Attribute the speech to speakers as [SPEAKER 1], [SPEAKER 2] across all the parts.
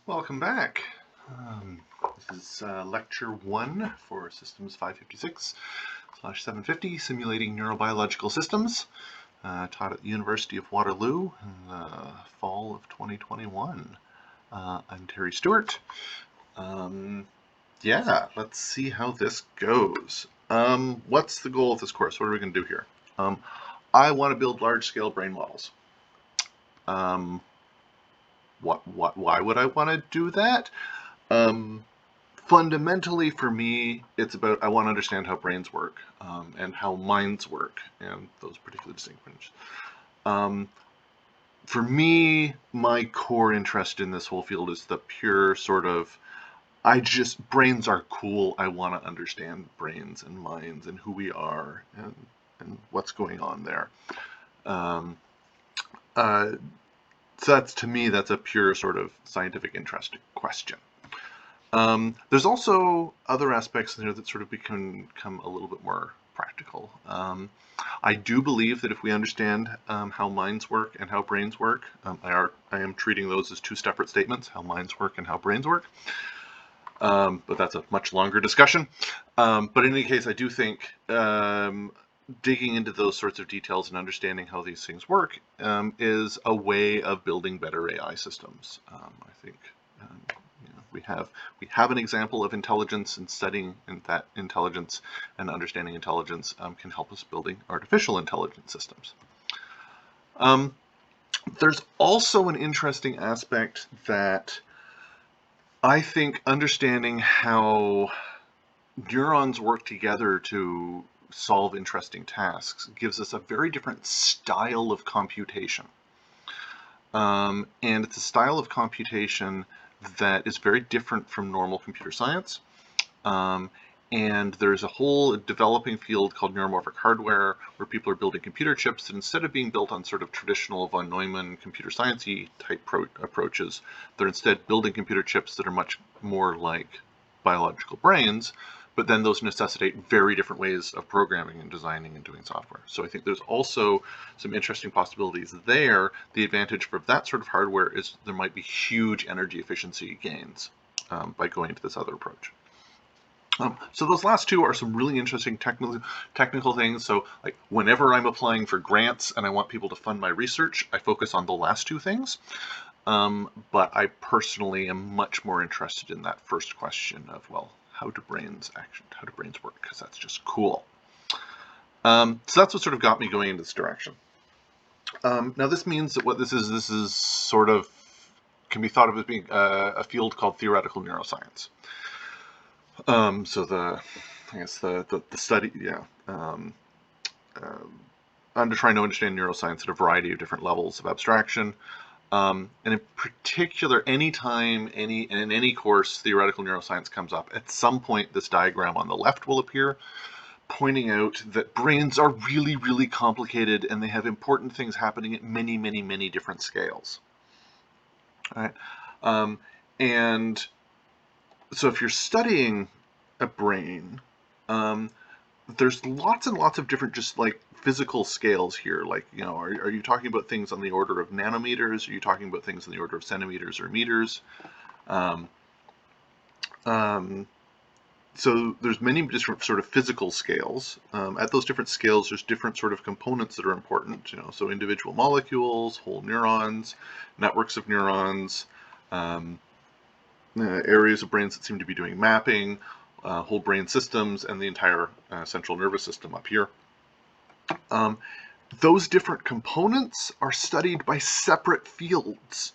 [SPEAKER 1] Welcome back. This is lecture 1 for Systems 556/750, Simulating Neurobiological Systems, taught at the University of Waterloo in the fall of 2021. I'm Terry Stewart. Let's see how this goes. What's the goal of this course? What are we going to do here? I want to build large-scale brain models. Why would I want to do that? Fundamentally, for me, it's about I want to understand how brains work and how minds work, and those particularly distinct things. For me, my core interest in this whole field is the pure sort of, brains are cool. I want to understand brains and minds and who we are and what's going on there. So that's, to me, that's a pure sort of scientific interest question. There's also other aspects there that sort of become a little bit more practical. I do believe that if we understand how minds work and how brains work, I am treating those as two separate statements, how minds work and how brains work. But that's a much longer discussion. But in any case, I do think digging into those sorts of details and understanding how these things work is a way of building better AI systems. I think we have an example of intelligence, and studying that intelligence and understanding intelligence can help us building artificial intelligence systems. There's also an interesting aspect that I think understanding how neurons work together to solve interesting tasks gives us a very different style of computation. And it's a style of computation that is very different from normal computer science. And there's a whole developing field called neuromorphic hardware, where people are building computer chips that, instead of being built on sort of traditional von Neumann computer science-y type approaches, they're instead building computer chips that are much more like biological brains. But then those necessitate very different ways of programming and designing and doing software. So I think there's also some interesting possibilities there. The advantage for that sort of hardware is there might be huge energy efficiency gains by going to this other approach. So those last two are some really interesting technical things. So like whenever I'm applying for grants and I want people to fund my research, I focus on the last two things. But I personally am much more interested in that first question of, well, how do brains work? Because that's just cool. So that's what sort of got me going in this direction. Now this means that what this is sort of can be thought of as being a field called theoretical neuroscience. So the study, I'm trying to understand neuroscience at a variety of different levels of abstraction. And in particular, anytime in any course theoretical neuroscience comes up, at some point this diagram on the left will appear, pointing out that brains are really, really complicated and they have important things happening at many, many, many different scales. All right? And so if you're studying a brain, there's lots and lots of different just like physical scales here. Like, are you talking about things on the order of nanometers? Are you talking about things on the order of centimeters or meters? So there's many different sort of physical scales. At those different scales, there's different sort of components that are important. So individual molecules, whole neurons, networks of neurons, areas of brains that seem to be doing mapping, whole brain systems, and the entire central nervous system up here. Those different components are studied by separate fields.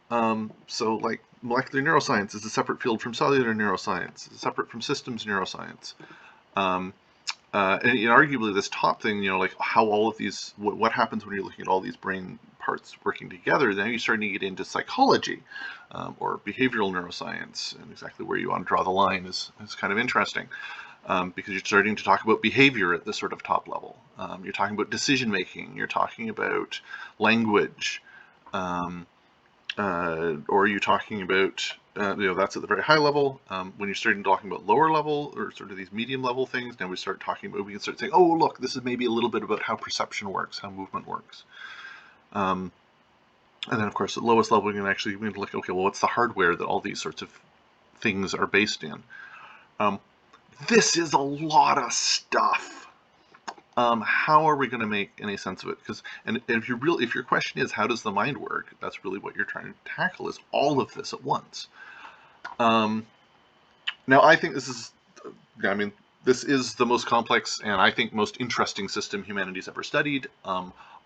[SPEAKER 1] So like molecular neuroscience is a separate field from cellular neuroscience, it's separate from systems neuroscience. And arguably this top thing, like how all of these, what happens when you're looking at all these brain parts working together, then you're starting to get into psychology or behavioral neuroscience, and exactly where you want to draw the line is kind of interesting. Because you're starting to talk about behavior at this sort of top level. You're talking about decision making, you're talking about language, or you're talking about, that's at the very high level. When you're starting talking about lower level, or sort of these medium level things, then we can start saying, oh, look, this is maybe a little bit about how perception works, how movement works. And then, of course, at the lowest level, we can actually look, okay, well, what's the hardware that all these sorts of things are based in? This is a lot of stuff. How are we going to make any sense of it? Because, and if your question is how does the mind work, that's really what you're trying to tackle, is all of this at once. Now, I think this is, this is the most complex and I think most interesting system humanity's ever studied.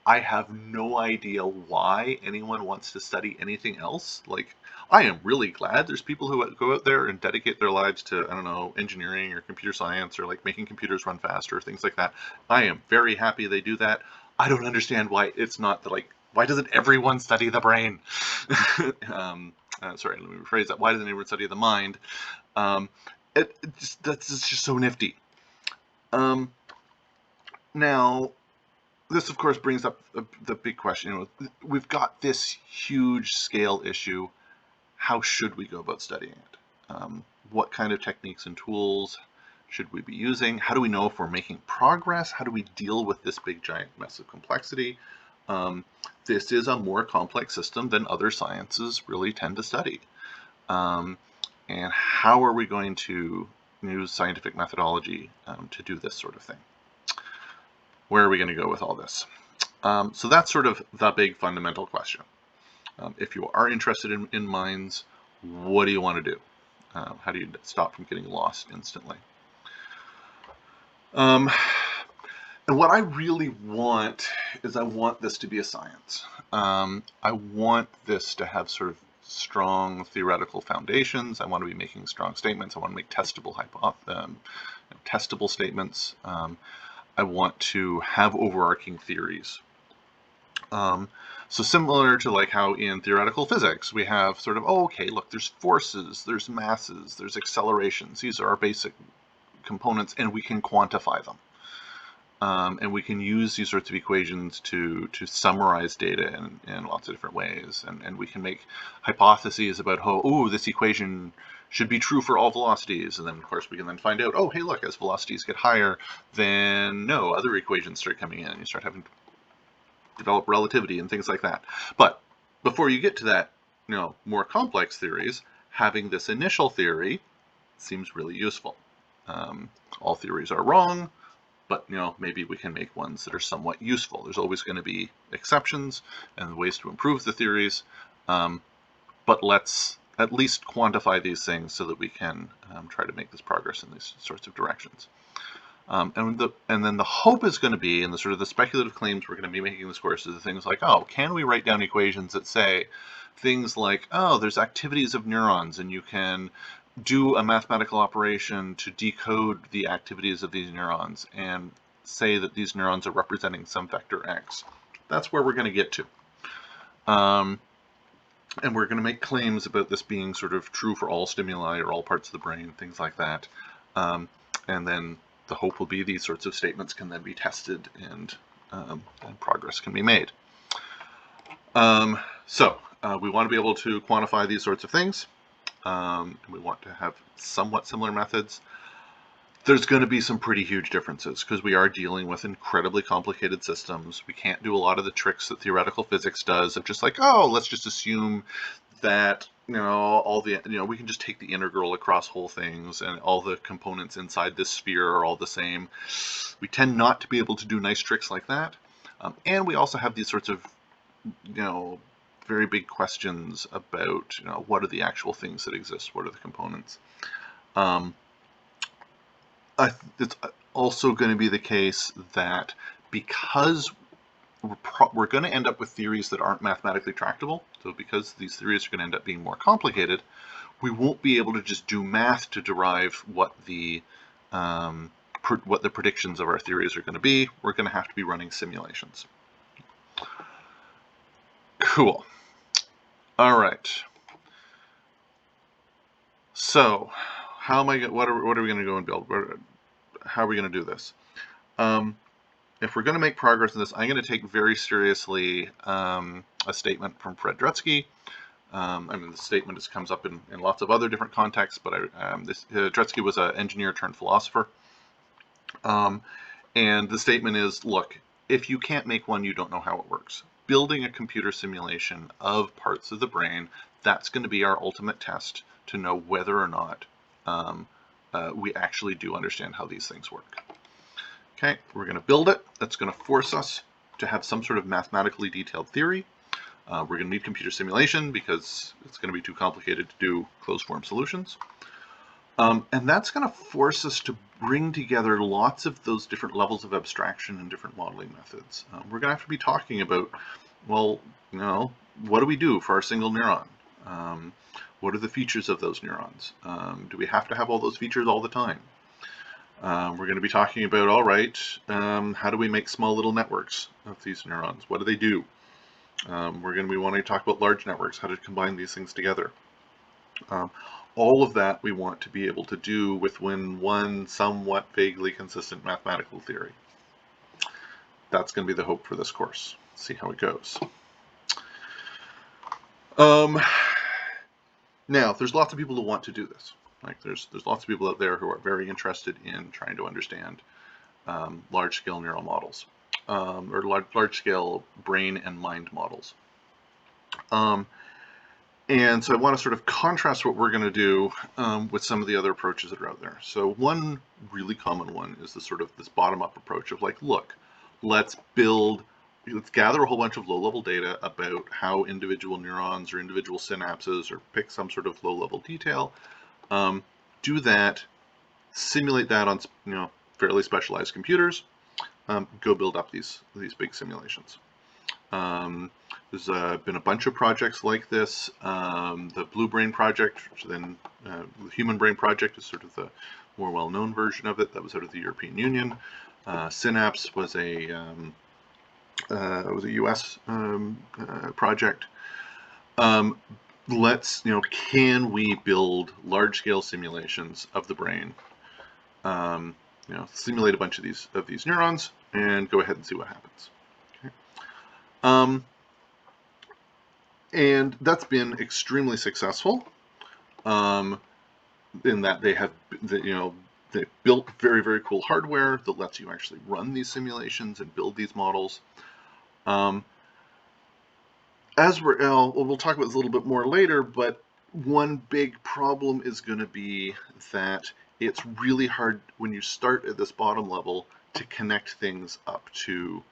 [SPEAKER 1] I have no idea why anyone wants to study anything else. Like, I am really glad there's people who go out there and dedicate their lives to, I don't know, engineering or computer science or like making computers run faster, things like that. I am very happy they do that. I don't understand why it's not the, like, why doesn't everyone study the brain? Sorry, let me rephrase that. Why doesn't everyone study the mind? That's just so nifty. Now, this, of course, brings up the big question. We've got this huge scale issue. How should we go about studying it? What kind of techniques and tools should we be using? How do we know if we're making progress? How do we deal with this big, giant mess of complexity? This is a more complex system than other sciences really tend to study. And how are we going to use scientific methodology to do this sort of thing? Where are we going to go with all this? So that's sort of the big fundamental question. If you are interested in minds, what do you want to do? How do you stop from getting lost instantly? And what I really want is I want this to be a science. I want this to have sort of strong theoretical foundations. I want to be making strong statements. I want to make testable testable statements. I want to have overarching theories. So similar to like how in theoretical physics we have sort of, oh, okay, look, there's forces, there's masses, there's accelerations. These are our basic components, and we can quantify them. And we can use these sorts of equations to summarize data in lots of different ways. And we can make hypotheses about how, oh, this equation should be true for all velocities. And then, of course, we can then find out, oh, hey, look, as velocities get higher, then no, other equations start coming in. And you start having to develop relativity and things like that. But before you get to that, more complex theories, having this initial theory seems really useful. All theories are wrong, but maybe we can make ones that are somewhat useful. There's always going to be exceptions and ways to improve the theories, but let's at least quantify these things so that we can try to make this progress in these sorts of directions. And then the hope is going to be, and the sort of the speculative claims we're going to be making in this course, is things like, oh, can we write down equations that say things like, oh, there's activities of neurons, and you can do a mathematical operation to decode the activities of these neurons and say that these neurons are representing some vector X. That's where we're going to get to. And we're going to make claims about this being sort of true for all stimuli or all parts of the brain, things like that. And then the hope will be these sorts of statements can then be tested and progress can be made. So we want to be able to quantify these sorts of things. And we want to have somewhat similar methods. There's going to be some pretty huge differences because we are dealing with incredibly complicated systems. We can't do a lot of the tricks that theoretical physics does of just like, oh, let's just assume that all the we can just take the integral across whole things and all the components inside this sphere are all the same. We tend not to be able to do nice tricks like that, and we also have these sorts of very big questions about what are the actual things that exist, what are the components. It's also going to be the case that because we're going to end up with theories that aren't mathematically tractable, so because these theories are going to end up being more complicated, we won't be able to just do math to derive what the predictions of our theories are going to be. We're going to have to be running simulations. Cool. All right. So, what are we going to go and build? How are we going to do this? If we're going to make progress in this, I'm going to take very seriously a statement from Fred Drutzky. The statement comes up in lots of other different contexts, but Drutzky was an engineer turned philosopher. And the statement is, look, if you can't make one, you don't know how it works. building a computer simulation of parts of the brain. That's going to be our ultimate test to know whether or not we actually do understand how these things work. Okay, we're going to build it. That's going to force us to have some sort of mathematically detailed theory. We're going to need computer simulation because it's going to be too complicated to do closed form solutions. And that's going to force us to bring together lots of those different levels of abstraction and different modeling methods. We're going to have to be talking about, well, what do we do for our single neuron? What are the features of those neurons? Do we have to have all those features all the time? We're going to be talking about, all right, how do we make small little networks of these neurons? What do they do? We're going to be wanting to talk about large networks, how to combine these things together. All of that we want to be able to do within one somewhat vaguely consistent mathematical theory. That's going to be the hope for this course. See how it goes. Now, there's lots of people who want to do this. Like there's lots of people out there who are very interested in trying to understand large-scale neural models, or large-scale brain and mind models. And so I want to sort of contrast what we're going to do with some of the other approaches that are out there. So one really common one is the sort of this bottom-up approach of like, look, let's gather a whole bunch of low-level data about how individual neurons or individual synapses, or pick some sort of low-level detail, do that, simulate that on fairly specialized computers, go build up these big simulations. There's been a bunch of projects like this. The Blue Brain project, which then the Human Brain project is sort of the more well-known version of it. That was out of the European Union. Synapse was a U.S. project. Can we build large-scale simulations of the brain? Simulate a bunch of these neurons and go ahead and see what happens. Okay. And that's been extremely successful in that they built very, very cool hardware that lets you actually run these simulations and build these models. We'll talk about this a little bit more later, but one big problem is going to be that it's really hard when you start at this bottom level to connect things up to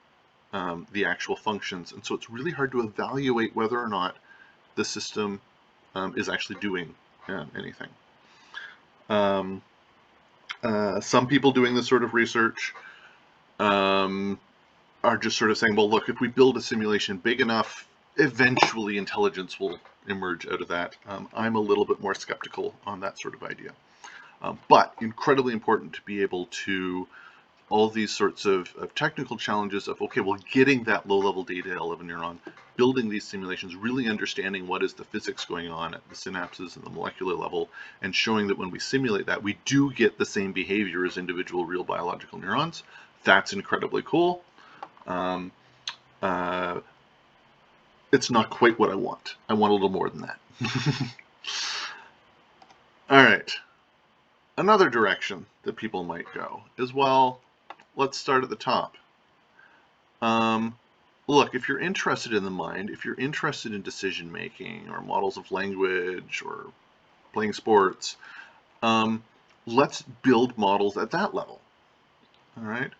[SPEAKER 1] the actual functions, and so it's really hard to evaluate whether or not the system is actually doing anything. Some people doing this sort of research are just sort of saying, well, look, if we build a simulation big enough, eventually intelligence will emerge out of that. I'm a little bit more skeptical on that sort of idea. But incredibly important to be able to all these sorts of technical challenges of, okay, well, getting that low-level detail of a neuron, building these simulations, really understanding what is the physics going on at the synapses and the molecular level, and showing that when we simulate that, we do get the same behavior as individual real biological neurons. That's incredibly cool. It's not quite what I want. I want a little more than that. All right. Another direction that people might go is, well, let's start at the top. Look, if you're interested in the mind, if you're interested in decision making or models of language or playing sports, let's build models at that level. All right.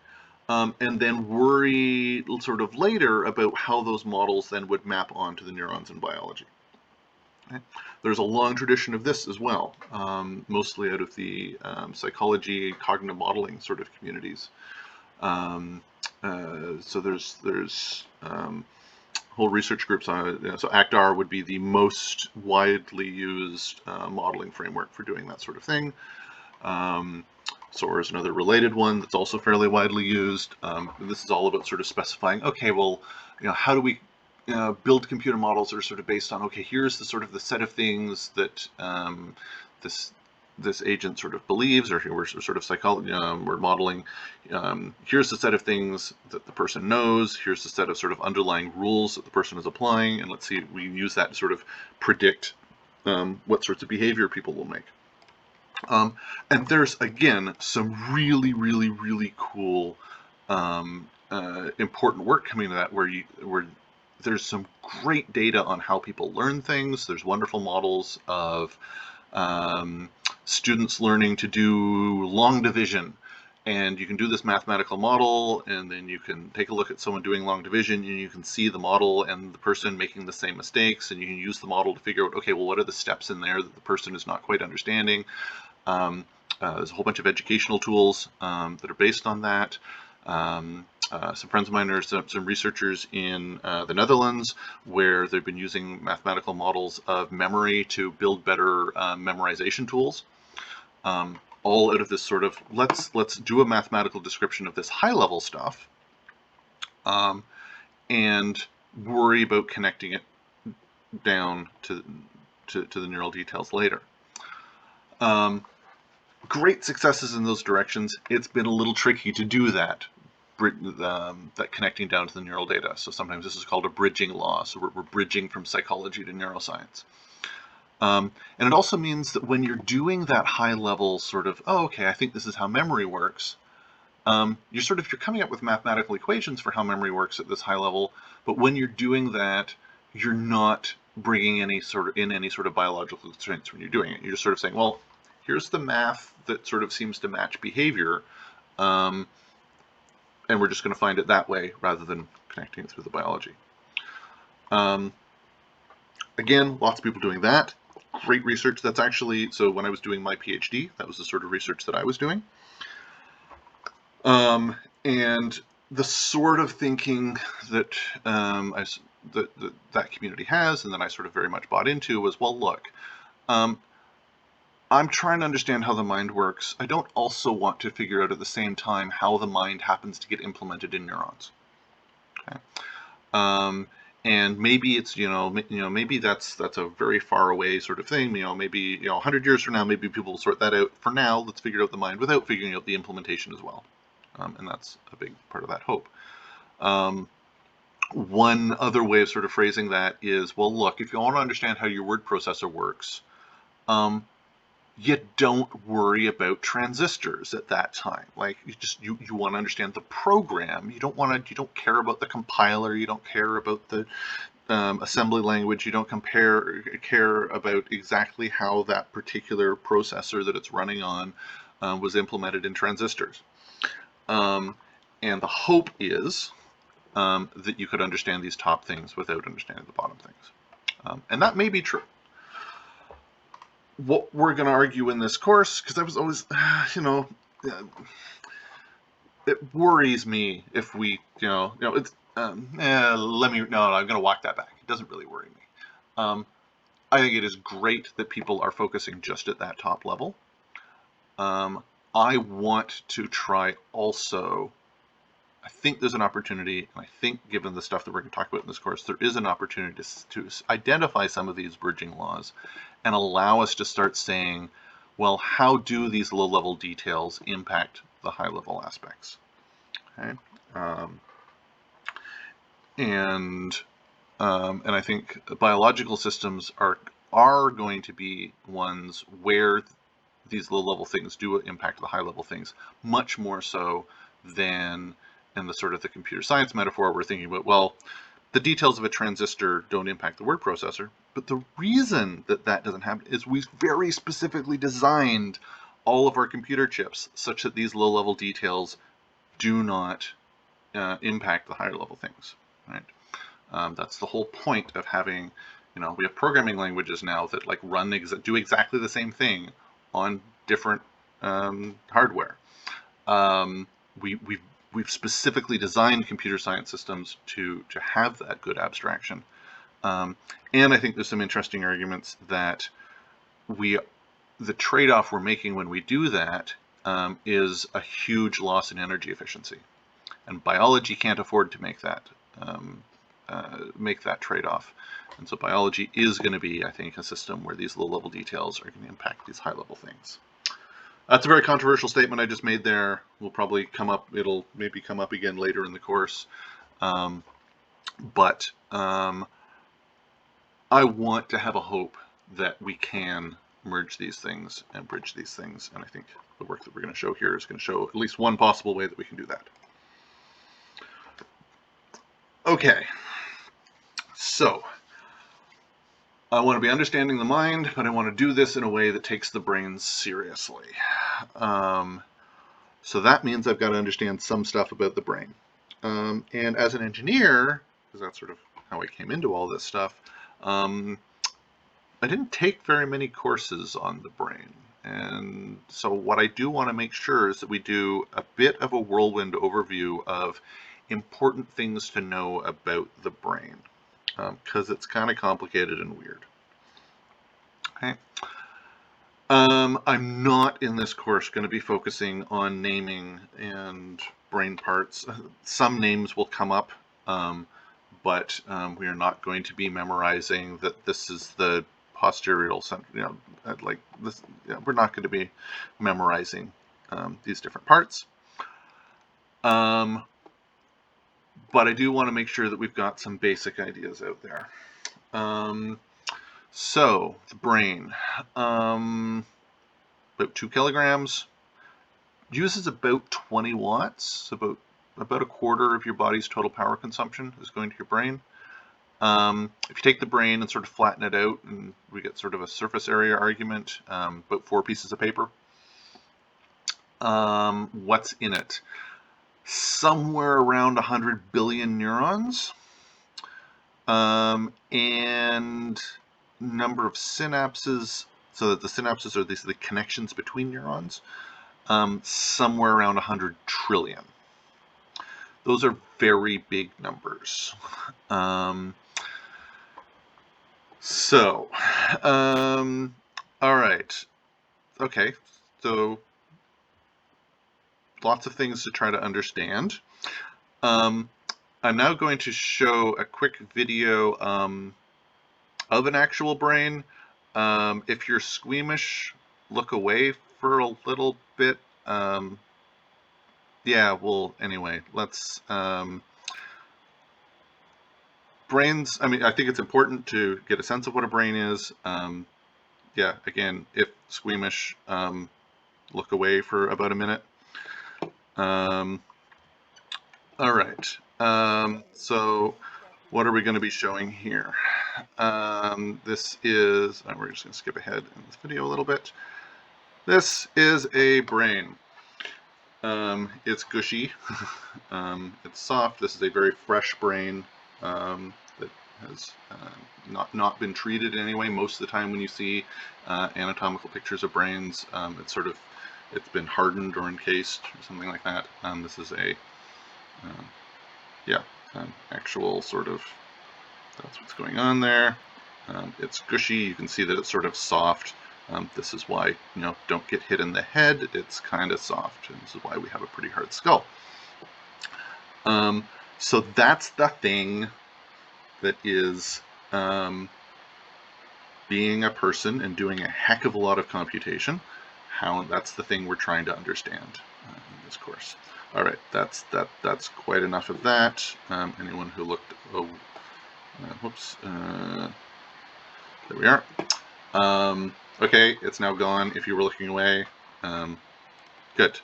[SPEAKER 1] And then worry sort of later about how those models then would map onto the neurons in biology. Okay. There's a long tradition of this as well, mostly out of the psychology, cognitive modeling sort of communities. So there's whole research groups on it. So ACT-R would be the most widely used modeling framework for doing that sort of thing. SOAR is another related one that's also fairly widely used. This is all about sort of specifying, okay, well, how do we build computer models that are sort of based on, okay, here's the sort of the set of things that this agent sort of believes, or we're sort of psychology, we're modeling. Here's the set of things that the person knows. Here's the set of sort of underlying rules that the person is applying, and let's see, we use that to sort of predict what sorts of behavior people will make. And there's, again, some really, really, really cool, important work coming to that, where there's some great data on how people learn things. There's wonderful models of students learning to do long division. And you can do this mathematical model, and then you can take a look at someone doing long division, and you can see the model and the person making the same mistakes, and you can use the model to figure out, okay, well, what are the steps in there that the person is not quite understanding? There's a whole bunch of educational tools that are based on that. Some friends of mine are some researchers in the Netherlands, where they've been using mathematical models of memory to build better memorization tools. All out of this sort of, let's do a mathematical description of this high-level stuff, and worry about connecting it down to the neural details later. Great successes in those directions. It's been a little tricky to do that, that connecting down to the neural data. So sometimes this is called a bridging law. So we're bridging from psychology to neuroscience. And it also means that when you're doing that high level sort of, oh, okay, I think this is how memory works, you're coming up with mathematical equations for how memory works at this high level, but when you're doing that, you're not bringing any sort of biological constraints when you're doing it. You're just sort of saying, well, here's the math that sort of seems to match behavior, and we're just going to find it that way rather than connecting it through the biology. Again, lots of people doing that. Great research. That's actually, so when I was doing my PhD, that was the sort of research that I was doing. And the sort of thinking that that community has, and that I sort of very much bought into, was, well, look, I'm trying to understand how the mind works. I don't also want to figure out at the same time how the mind happens to get implemented in neurons. Okay. And maybe it's, maybe that's a very far away sort of thing. Maybe 100 years from now, maybe people will sort that out. For now, let's figure out the mind without figuring out the implementation as well. And that's a big part of that hope. One other way of sort of phrasing that is, well, look, if you want to understand how your word processor works, you don't worry about transistors at that time. Like, you want to understand the program. You don't care about the compiler. You don't care about the assembly language. You don't care about exactly how that particular processor that it's running on was implemented in transistors. And the hope is that you could understand these top things without understanding the bottom things. And that may be true. What we're going to argue in this course, because I was always, it worries me if we, it's, I'm going to walk that back. It doesn't really worry me. I think it is great that people are focusing just at that top level. I want to try also, I think there's an opportunity, and I think given the stuff that we're going to talk about in this course, there is an opportunity to identify some of these bridging laws and allow us to start saying, well, how do these low-level details impact the high-level aspects? Okay, and I think biological systems are going to be ones where these low-level things do impact the high-level things, much more so than in the sort of the computer science metaphor. We're thinking about, well, the details of a transistor don't impact the word processor, but the reason that that doesn't happen is we very specifically designed all of our computer chips such that these low-level details do not impact the higher-level things, right? That's the whole point of having, we have programming languages now that like do exactly the same thing on different hardware. We've specifically designed computer science systems to have that good abstraction. And I think there's some interesting arguments that the trade-off we're making when we do that is a huge loss in energy efficiency. And biology can't afford to make that trade-off. And so biology is going to be, I think, a system where these low-level details are going to impact these high-level things. That's a very controversial statement I just made there. Will probably come up, it'll maybe come up again later in the course. But I want to have a hope that we can merge these things and bridge these things. And I think the work that we're going to show here is going to show at least one possible way that we can do that. Okay. So I want to be understanding the mind, but I want to do this in a way that takes the brain seriously. So that means I've got to understand some stuff about the brain. And as an engineer, because that's sort of how I came into all this stuff, I didn't take very many courses on the brain. And so what I do want to make sure is that we do a bit of a whirlwind overview of important things to know about the brain, because it's kind of complicated and weird. Okay. I'm not in this course going to be focusing on naming and brain parts. Some names will come up, but we are not going to be memorizing that this is the posterior center, like this. We're not going to be memorizing these different parts. But I do want to make sure that we've got some basic ideas out there. So the brain, about 2 kilograms, uses about 20 watts, about a quarter of your body's total power consumption is going to your brain. If you take the brain and sort of flatten it out, and we get sort of a surface area argument, about 4 pieces of paper. What's in it? Somewhere around 100 billion neurons, and number of synapses, so that the synapses are the connections between neurons, somewhere around 100 trillion. Those are very big numbers. All right. Okay, so lots of things to try to understand. I'm now going to show a quick video of an actual brain. If you're squeamish, look away for a little bit. Yeah, well, anyway, let's... brains, I mean, I think it's important to get a sense of what a brain is. Yeah, again, if squeamish, look away for about a minute. All right. So what are we going to be showing here? This is, we're just going to skip ahead in this video a little bit. This is a brain. It's gushy. It's soft. This is a very fresh brain that has not been treated in any way. Most of the time when you see anatomical pictures of brains, it's been hardened or encased or something like that. This is a actual sort of, that's what's going on there. It's gushy. You can see that it's sort of soft. This is why, don't get hit in the head. It's kind of soft, and this is why we have a pretty hard skull. So that's the thing that is being a person and doing a heck of a lot of computation. That's the thing we're trying to understand in this course. All right, that's quite enough of that. Anyone who looked, whoops, there we are. Okay, it's now gone. If you were looking away, good.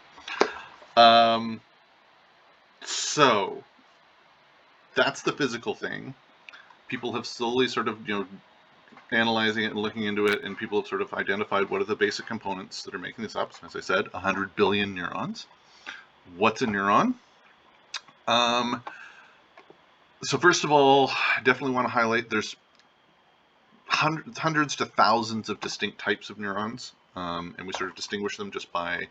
[SPEAKER 1] So that's the physical thing. People have slowly sort of, analyzing it and looking into it, and people have sort of identified what are the basic components that are making this up. As I said, 100 billion neurons. What's a neuron? So first of all, I definitely want to highlight there's hundreds to thousands of distinct types of neurons, and we sort of distinguish them just by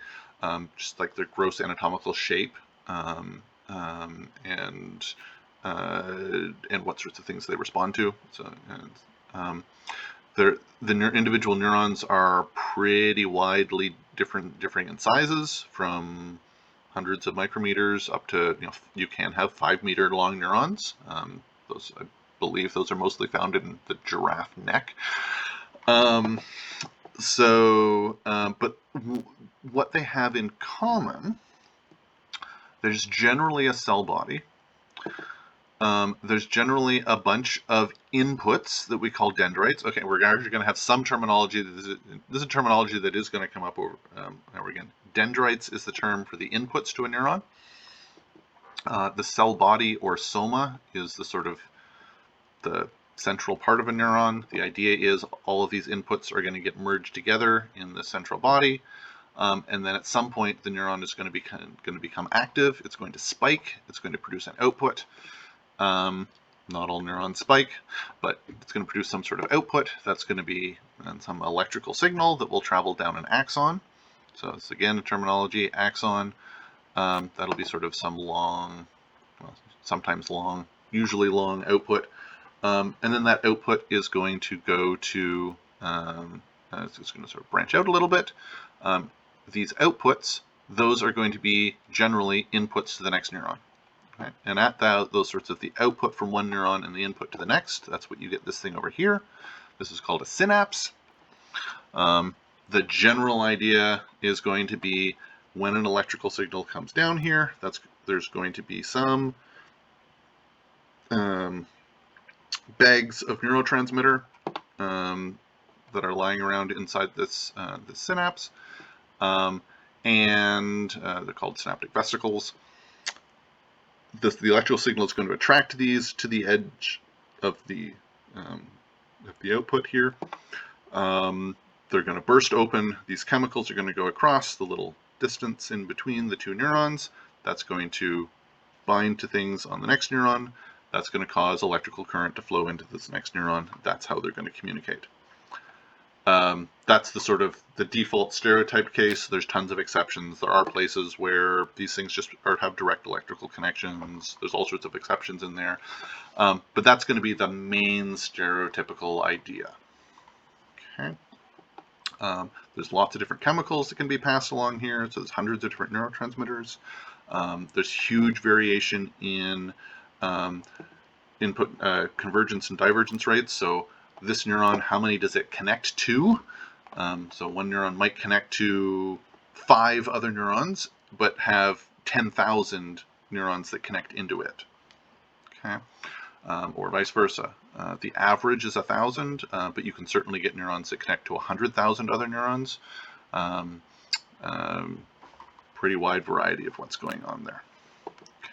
[SPEAKER 1] just like their gross anatomical shape, and what sorts of things they respond to. So, the individual neurons are pretty widely differing in sizes, from hundreds of micrometers up to, you can have 5-meter long neurons. Those, I believe, those are mostly found in the giraffe neck. But what they have in common, there's generally a cell body. There's generally a bunch of inputs that we call dendrites. Okay, we're actually going to have some terminology. This is a terminology that is going to come up over now again. Dendrites is the term for the inputs to a neuron. The cell body, or soma, is the sort of the central part of a neuron. The idea is all of these inputs are going to get merged together in the central body, and then at some point the neuron is going to become active. It's going to spike. It's going to produce an output. Not all neurons spike, but it's going to produce some sort of output. That's going to be some electrical signal that will travel down an axon. So it's again a terminology, axon. That'll be sort of some long, well, sometimes long, usually long output. And then that output is going to go to, it's going to sort of branch out a little bit. These outputs, those are going to be generally inputs to the next neuron. Okay? And at those sorts of the output from one neuron and the input to the next, that's what you get this thing over here. This is called a synapse. The general idea is going to be when an electrical signal comes down here, there's going to be some bags of neurotransmitter that are lying around inside this synapse, and they're called synaptic vesicles. The electrical signal is going to attract these to the edge of the output here. They're going to burst open. These chemicals are going to go across the little distance in between the two neurons. That's going to bind to things on the next neuron. That's going to cause electrical current to flow into this next neuron. That's how they're going to communicate. That's the sort of the default stereotyped case. There's tons of exceptions. There are places where these things just have direct electrical connections. There's all sorts of exceptions in there. But that's going to be the main stereotypical idea. Okay. There's lots of different chemicals that can be passed along here. So there's hundreds of different neurotransmitters. There's huge variation in input convergence and divergence rates. So this neuron, how many does it connect to? So one neuron might connect to 5 other neurons, but have 10,000 neurons that connect into it. Okay, or vice versa. The average is 1,000, but you can certainly get neurons that connect to 100,000 other neurons. Pretty wide variety of what's going on there.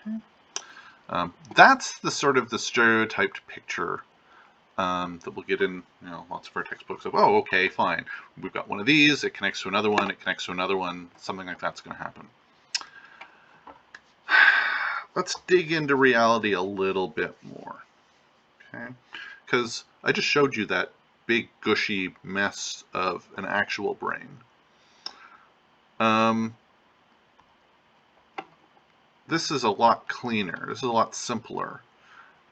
[SPEAKER 1] Okay. That's the sort of the stereotyped picture that we'll get in, lots of our textbooks of, oh, okay, fine. We've got one of these, it connects to another one, it connects to another one, something like that's going to happen. Let's dig into reality a little bit more, okay? Because I just showed you that big gushy mess of an actual brain. This is a lot cleaner, this is a lot simpler.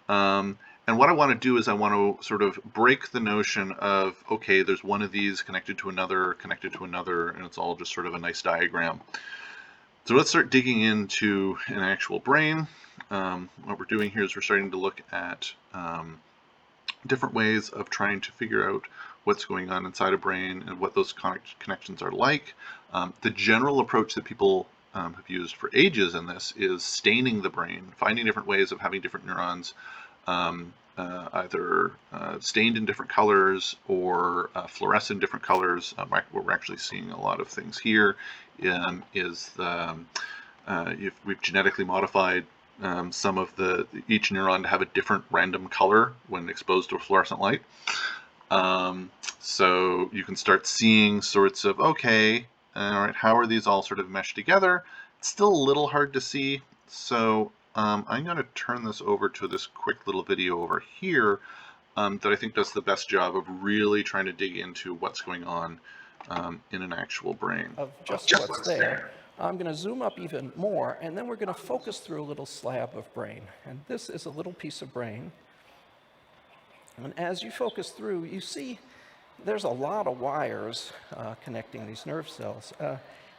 [SPEAKER 1] And what I want to do is I want to sort of break the notion of, okay, there's one of these connected to another, and it's all just sort of a nice diagram. So let's start digging into an actual brain. What we're doing here is we're starting to look at different ways of trying to figure out what's going on inside a brain and what those connections are like. The general approach that people have used for ages in this is staining the brain, finding different ways of having different neurons either stained in different colors or fluorescent in different colors. What we're actually seeing a lot of things here is we've genetically modified some of each neuron to have a different random color when exposed to a fluorescent light. So you can start seeing sorts of, okay, all right, how are these all sort of meshed together? It's still a little hard to see, so I'm going to turn this over to this quick little video over here that I think does the best job of really trying to dig into what's going on in an actual brain.
[SPEAKER 2] Of just what's there. I'm going to zoom up even more, and then we're going to focus through a little slab of brain. And this is a little piece of brain. And as you focus through, you see there's a lot of wires connecting these nerve cells.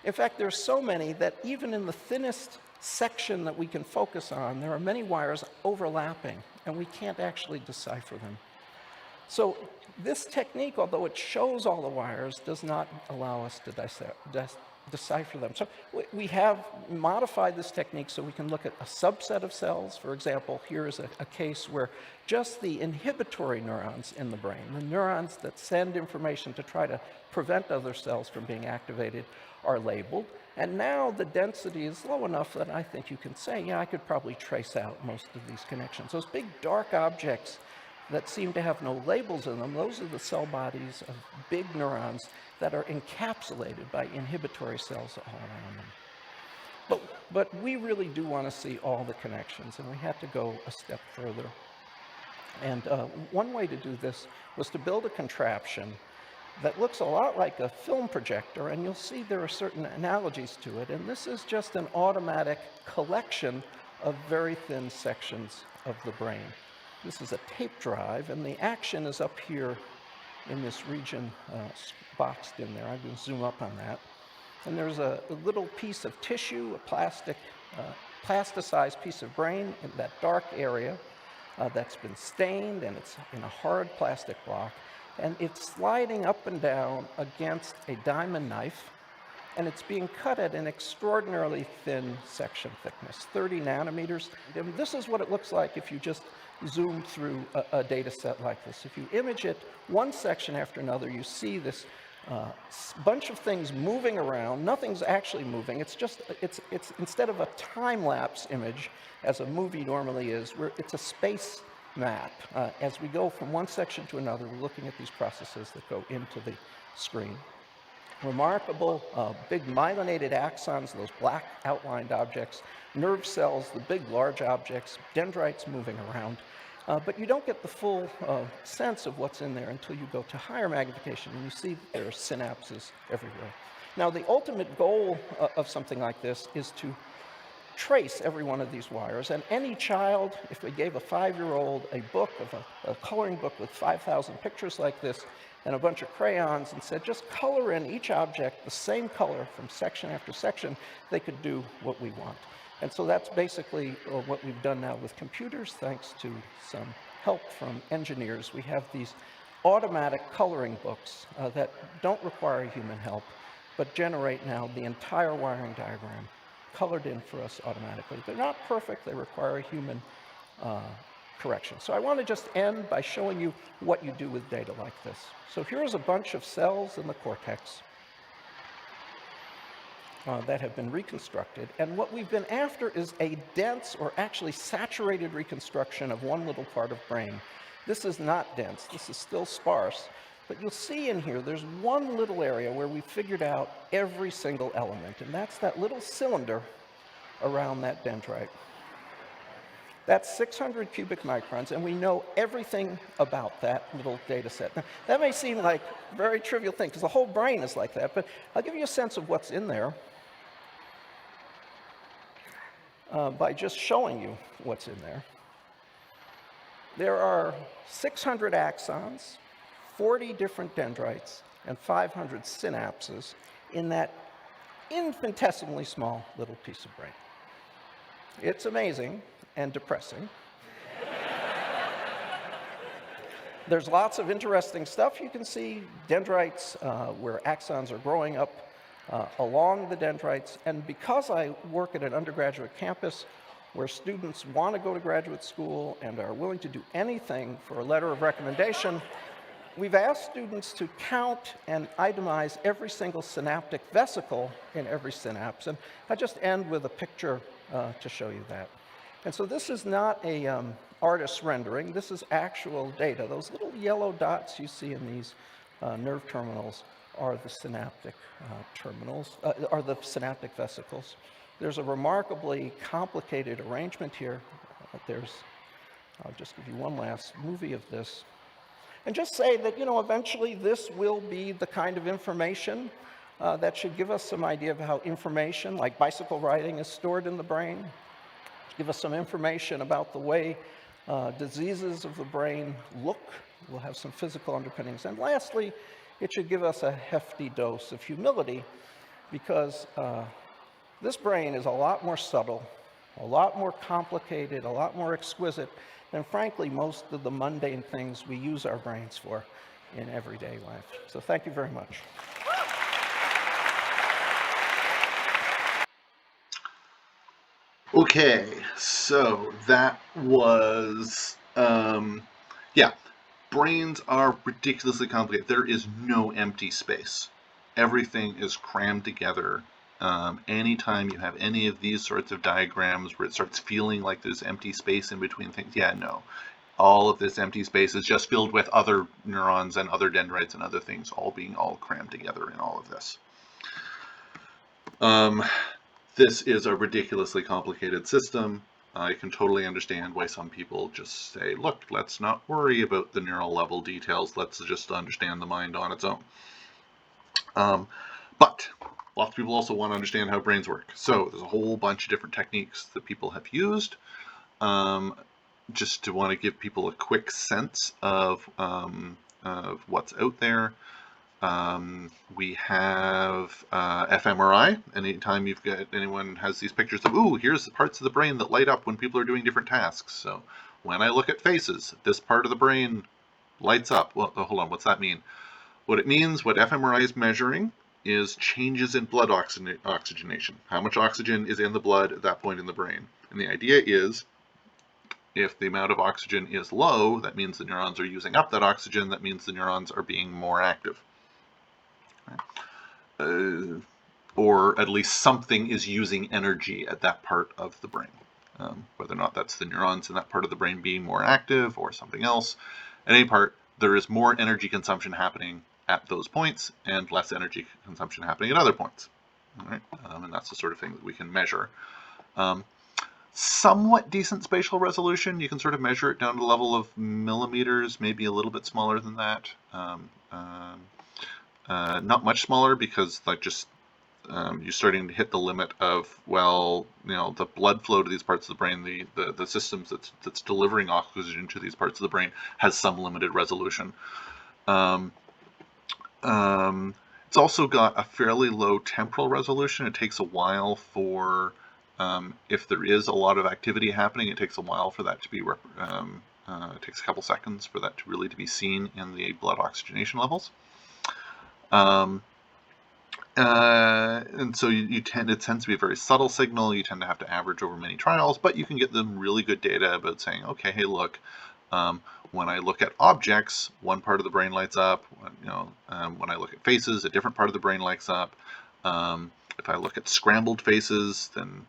[SPEAKER 2] In fact, there's so many that even in the thinnest section that we can focus on, there are many wires overlapping, and we can't actually decipher them. So this technique, although it shows all the wires, does not allow us to decipher them. So we have modified this technique so we can look at a subset of cells. For example, here is a case where just the inhibitory neurons in the brain, the neurons that send information to try to prevent other cells from being activated, are labeled. And now the density is low enough that I think you can say, yeah, I could probably trace out most of these connections. Those big dark objects that seem to have no labels in them, those are the cell bodies of big neurons that are encapsulated by inhibitory cells all around them. But we really do want to see all the connections, and we had to go a step further. And one way to do this was to build a contraption that looks a lot like a film projector, and you'll see there are certain analogies to it. And this is just an automatic collection of very thin sections of the brain. This is a tape drive, and the action is up here in this region boxed in there. I'm going to zoom up on that. And there's a little piece of tissue, a plasticized piece of brain in that dark area that's been stained, and it's in a hard plastic block. And it's sliding up and down against a diamond knife, and it's being cut at an extraordinarily thin section thickness, 30 nanometers. And this is what it looks like if you just zoom through a data set like this. If you image it one section after another, you see this bunch of things moving around. Nothing's actually moving. It's just, it's instead of a time-lapse image, as a movie normally is, it's a space map. As we go from one section to another, we're looking at these processes that go into the screen. Remarkable big myelinated axons, those black outlined objects, nerve cells, the big large objects, dendrites moving around. But you don't get the full sense of what's in there until you go to higher magnification, and you see there are synapses everywhere. Now, the ultimate goal of something like this is to trace every one of these wires, and any child, if we gave a 5-year-old a book, a coloring book with 5,000 pictures like this, and a bunch of crayons, and said, just color in each object the same color from section after section, they could do what we want. And so that's basically what we've done now with computers, thanks to some help from engineers. We have these automatic coloring books that don't require human help, but generate now the entire wiring diagram colored in for us automatically. They're not perfect, they require human correction. So I want to just end by showing you what you do with data like this. So here's a bunch of cells in the cortex that have been reconstructed, and what we've been after is a dense, or actually saturated, reconstruction of one little part of brain. This is not dense, this is still sparse, but you'll see in here there's one little area where we figured out every single element, and that's that little cylinder around that dendrite. That's 600 cubic microns, and we know everything about that little data set. Now, that may seem like a very trivial thing, because the whole brain is like that, but I'll give you a sense of what's in there by just showing you what's in there. There are 600 axons, 40 different dendrites, and 500 synapses in that infinitesimally small little piece of brain. It's amazing and depressing. There's lots of interesting stuff. You can see dendrites where axons are growing up along the dendrites. And because I work at an undergraduate campus where students want to go to graduate school and are willing to do anything for a letter of recommendation, we've asked students to count and itemize every single synaptic vesicle in every synapse. And I just end with a picture to show you that. And so this is not a artist's rendering. This is actual data. Those little yellow dots you see in these nerve terminals are the synaptic are the synaptic vesicles. There's a remarkably complicated arrangement here. I'll just give you one last movie of this. And just say that, eventually this will be the kind of information that should give us some idea of how information, like bicycle riding, is stored in the brain. Give us some information about the way diseases of the brain look. We'll have some physical underpinnings. And lastly, it should give us a hefty dose of humility, because this brain is a lot more subtle, a lot more complicated, a lot more exquisite than, frankly, most of the mundane things we use our brains for in everyday life. So thank you very much.
[SPEAKER 1] Okay, so that was, yeah, brains are ridiculously complicated. There is no empty space. Everything is crammed together. Anytime you have any of these sorts of diagrams where it starts feeling like there's empty space in between things, yeah, no. all of this empty space is just filled with other neurons and other dendrites and other things all being crammed together in all of this. This is a ridiculously complicated system. I can totally understand why some people just say, look, let's not worry about the neural level details. Let's just understand the mind on its own. But lots of people also want to understand how brains work. So there's a whole bunch of different techniques that people have used. Just to want to give people a quick sense of what's out there. We have fMRI. Anytime anyone has these pictures of, ooh, here's the parts of the brain that light up when people are doing different tasks. So when I look at faces, this part of the brain lights up. Well, hold on, what's that mean? What it means, what fMRI is measuring, is changes in blood oxygenation. How much oxygen is in the blood at that point in the brain. And the idea is, if the amount of oxygen is low, that means the neurons are using up that oxygen. That means the neurons are being more active. Or at least something is using energy at that part of the brain. Whether or not that's the neurons in that part of the brain being more active or something else. At any part, there is more energy consumption happening at those points and less energy consumption happening at other points. All right? And that's the sort of thing that we can measure. Somewhat decent spatial resolution. You can sort of measure it down to the level of millimeters, maybe a little bit smaller than that. Not much smaller, because like just you're starting to hit the limit of, well, the blood flow to these parts of the brain, the systems that's delivering oxygen to these parts of the brain has some limited resolution. It's also got a fairly low temporal resolution. It takes a while for, if there is a lot of activity happening, it takes a while for that to be, it takes a couple seconds for that to really be seen in the blood oxygenation levels. And so it tends to be a very subtle signal. You tend to have to average over many trials, but you can get them really good data about saying, okay, hey, look, when I look at objects, one part of the brain lights up. When I look at faces, a different part of the brain lights up. If I look at scrambled faces, then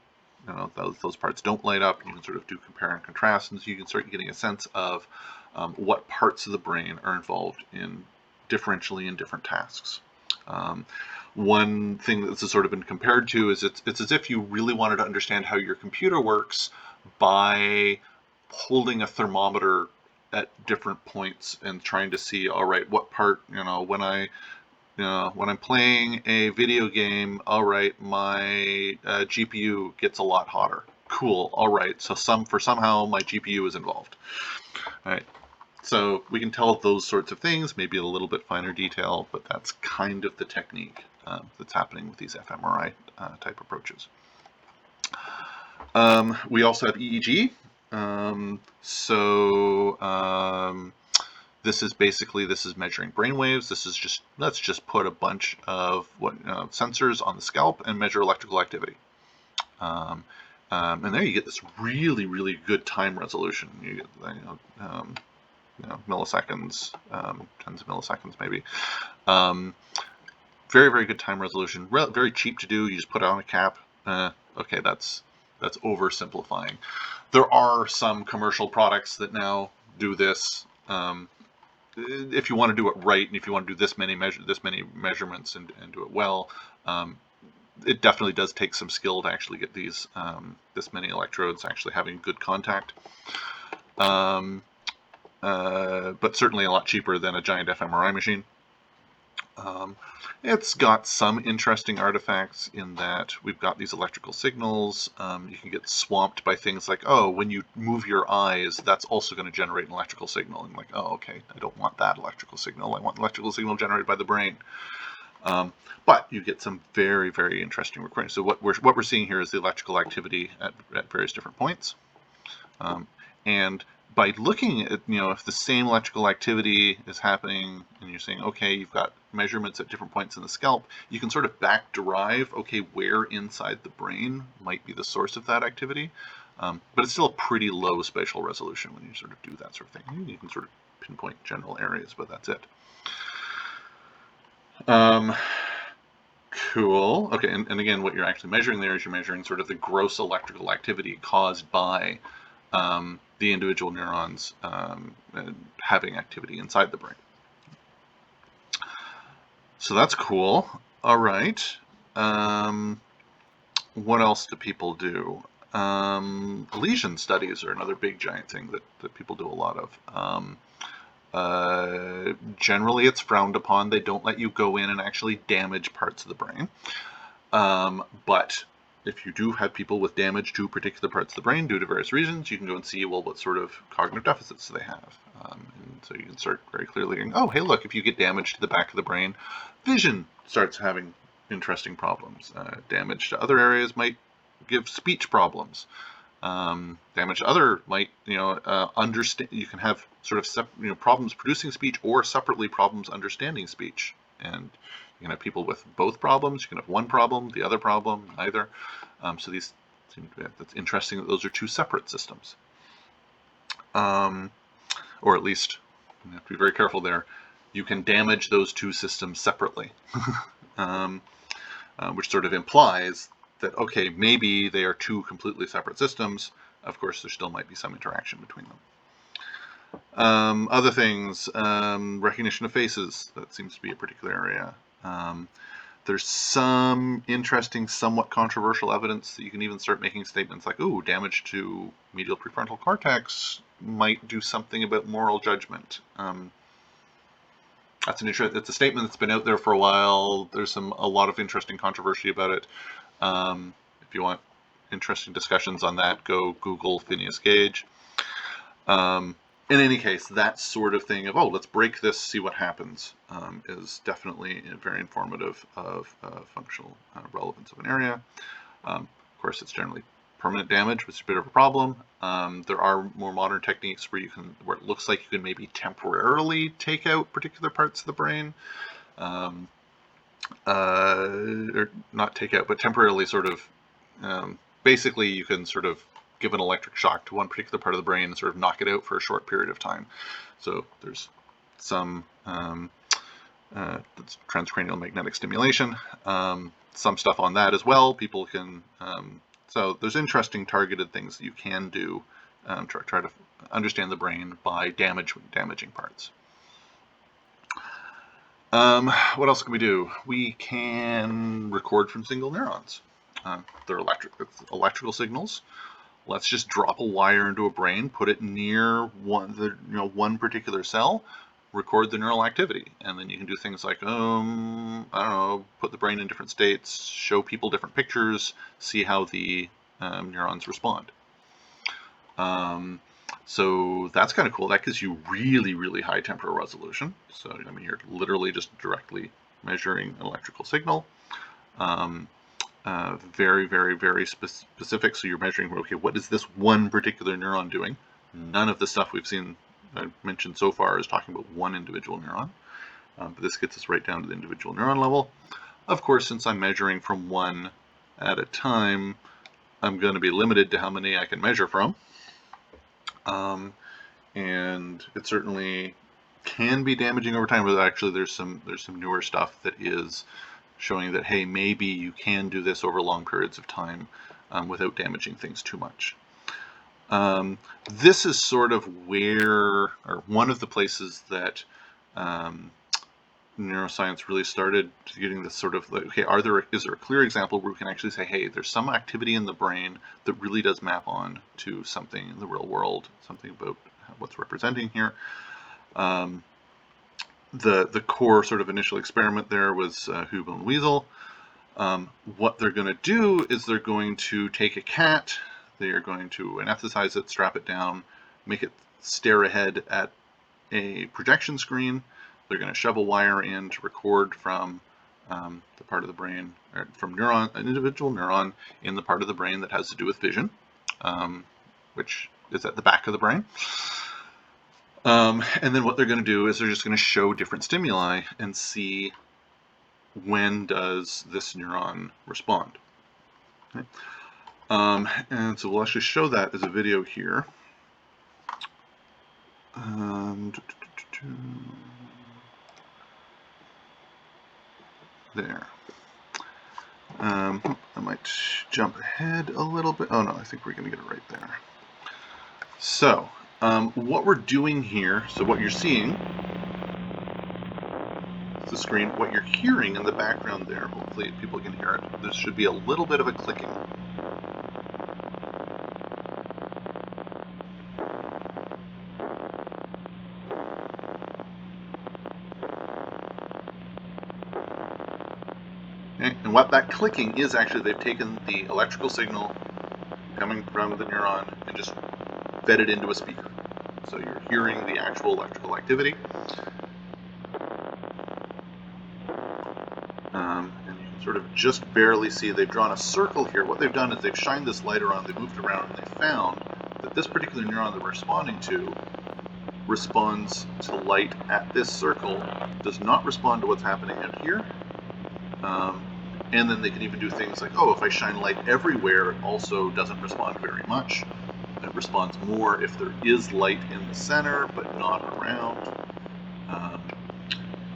[SPEAKER 1] those parts don't light up. You can sort of do compare and contrast, and so you can start getting a sense of what parts of the brain are involved in differentially in different tasks. One thing that this has sort of been compared to is it's as if you really wanted to understand how your computer works by holding a thermometer at different points and trying to see, all right, what part, when I'm playing a video game, all right, my GPU gets a lot hotter. Cool. All right. So somehow my GPU is involved. All right. So we can tell those sorts of things, maybe a little bit finer detail, but that's kind of the technique that's happening with these fMRI type approaches. We also have EEG. This is measuring brain waves. Let's just put a bunch of sensors on the scalp and measure electrical activity. And there you get this really, really good time resolution. You get milliseconds, tens of milliseconds maybe. Very, very good time resolution. Very cheap to do. You just put it on a cap. Okay, that's oversimplifying. There are some commercial products that now do this. If you want to do it right, and if you want to do this many measurements and do it well, it definitely does take some skill to actually get these this many electrodes actually having good contact. But certainly a lot cheaper than a giant fMRI machine. It's got some interesting artifacts in that we've got these electrical signals. You can get swamped by things like, oh, when you move your eyes, that's also going to generate an electrical signal. And like, oh, okay, I don't want that electrical signal. I want an electrical signal generated by the brain. But you get some very, very interesting recordings. So what we're seeing here is the electrical activity at various different points. And by looking at, if the same electrical activity is happening and you're saying, okay, you've got measurements at different points in the scalp, you can sort of back derive, okay, where inside the brain might be the source of that activity. But it's still a pretty low spatial resolution when you sort of do that sort of thing. You can sort of pinpoint general areas, but that's it. Cool. Okay, and again, what you're actually measuring there is you're measuring sort of the gross electrical activity caused by the individual neurons having activity inside the brain. So that's cool. All right. What else do people do? Lesion studies are another big giant thing that people do a lot of. Generally, it's frowned upon. They don't let you go in and actually damage parts of the brain. But if you do have people with damage to particular parts of the brain due to various reasons, you can go and see, well, what sort of cognitive deficits they have. And so you can start very clearly going, oh, hey, look, if you get damage to the back of the brain, vision starts having interesting problems. Damage to other areas might give speech problems. Damage to other might, understand. You can have sort of problems producing speech or separately problems understanding speech. And you can have people with both problems. You can have one problem, the other problem, neither. So these that's interesting that those are two separate systems. Or at least, you have to be very careful there. You can damage those two systems separately, which sort of implies that, okay, maybe they are two completely separate systems. Of course, there still might be some interaction between them. Other things, recognition of faces, that seems to be a particular area. There's some interesting, somewhat controversial evidence that you can even start making statements like, ooh, damage to medial prefrontal cortex might do something about moral judgment. It's a statement that's been out there for a while. There's a lot of interesting controversy about it. If you want interesting discussions on that, go Google Phineas Gage. In any case, that sort of thing of, oh, let's break this, see what happens, is definitely very informative of functional relevance of an area. Of course, it's generally permanent damage, which is a bit of a problem. There are more modern techniques where where it looks like you can maybe temporarily take out particular parts of the brain. Or not take out, but temporarily sort of, basically you can sort of give an electric shock to one particular part of the brain and sort of knock it out for a short period of time. So there's some that's transcranial magnetic stimulation, some stuff on that as well. People can, so there's interesting targeted things that you can do, try to understand the brain by damaging parts. What else can we do? We can record from single neurons. They're electrical signals. Let's just drop a wire into a brain, put it near one particular cell, record the neural activity, and then you can do things like, I don't know, put the brain in different states, show people different pictures, see how the neurons respond. So that's kind of cool. That gives you really, really high temporal resolution. So, I mean, you're literally just directly measuring an electrical signal. Very, very, very specific. So you're measuring, okay, what is this one particular neuron doing? None of the stuff we've seen mentioned so far is talking about one individual neuron. But this gets us right down to the individual neuron level. Of course, since I'm measuring from one at a time, I'm going to be limited to how many I can measure from. And it certainly can be damaging over time, but actually there's some newer stuff that is showing that, hey, maybe you can do this over long periods of time without damaging things too much. This is sort of or one of the places that neuroscience really started getting this sort of, like, okay, is there a clear example where we can actually say, hey, there's some activity in the brain that really does map on to something in the real world, something about what's representing here. The core sort of initial experiment there was Hubel and Wiesel. What they're going to do is they're going to take a cat, they are going to anesthetize it, strap it down, make it stare ahead at a projection screen. They're going to shove a wire in to record from the part of the brain, or from an individual neuron in the part of the brain that has to do with vision, which is at the back of the brain. And then what they're going to do is they're just going to show different stimuli and see when does this neuron respond. Okay. And so we'll actually show that as a video here. There. I might jump ahead a little bit. Oh no, I think we're going to get it right there. So, what we're doing here, so what you're seeing, the screen, what you're hearing in the background there, hopefully people can hear it, there should be a little bit of a clicking. Okay. And what that clicking is actually, they've taken the electrical signal coming from the neuron and just fed it into a speaker. So you're hearing the actual electrical activity. And you can sort of just barely see they've drawn a circle here. What they've done is they've shined this light around, they moved around, and they found that this particular neuron that we're responding to responds to light at this circle, does not respond to what's happening out here. And then they can even do things like, oh, if I shine light everywhere, it also doesn't respond very much. It responds more if there is light in the center, but not around.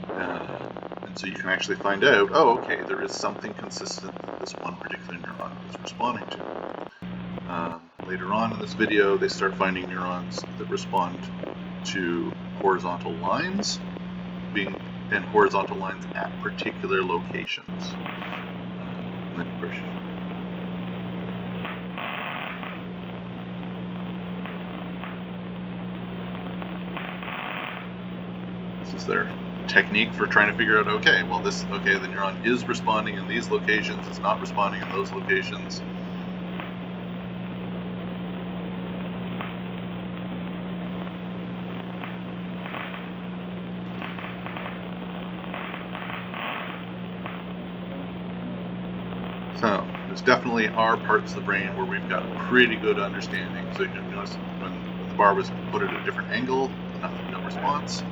[SPEAKER 1] And so you can actually find out, oh, okay, there is something consistent that this one particular neuron is responding to. Later on in this video, they start finding neurons that respond to horizontal lines, and horizontal lines at particular locations. This is their technique for trying to figure out, okay, well the neuron is responding in these locations, it's not responding in those locations. So there's definitely are parts of the brain where we've got pretty good understanding. So you can notice when the bar was put at a different angle, no response.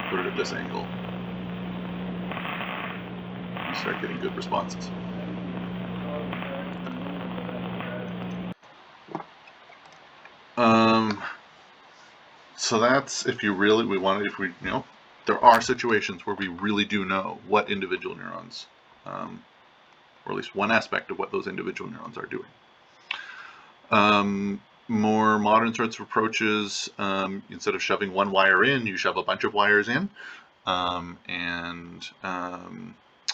[SPEAKER 1] Put it at this angle, you start getting good responses. So that's if there are situations where we really do know what individual neurons, or at least one aspect of what those individual neurons are doing. More modern sorts of approaches, instead of shoving one wire in, you shove a bunch of wires in, and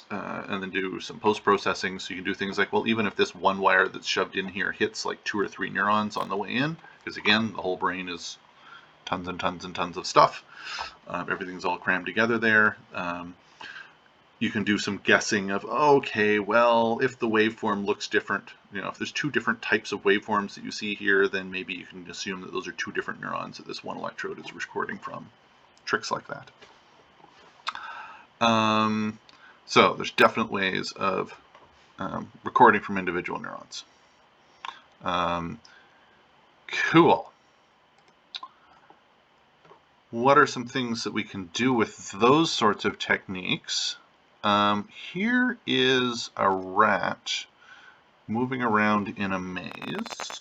[SPEAKER 1] then do some post-processing. So you can do things like, well, even if this one wire that's shoved in here hits like 2 or 3 neurons on the way in, because again, the whole brain is tons and tons and tons of stuff. Everything's all crammed together there. You can do some guessing of, okay, well, if the waveform looks different, if there's 2 different types of waveforms that you see here, then maybe you can assume that those are 2 different neurons that this one electrode is recording from. Tricks like that. So there's definite ways of recording from individual neurons. Cool. What are some things that we can do with those sorts of techniques? Here is a rat moving around in a maze.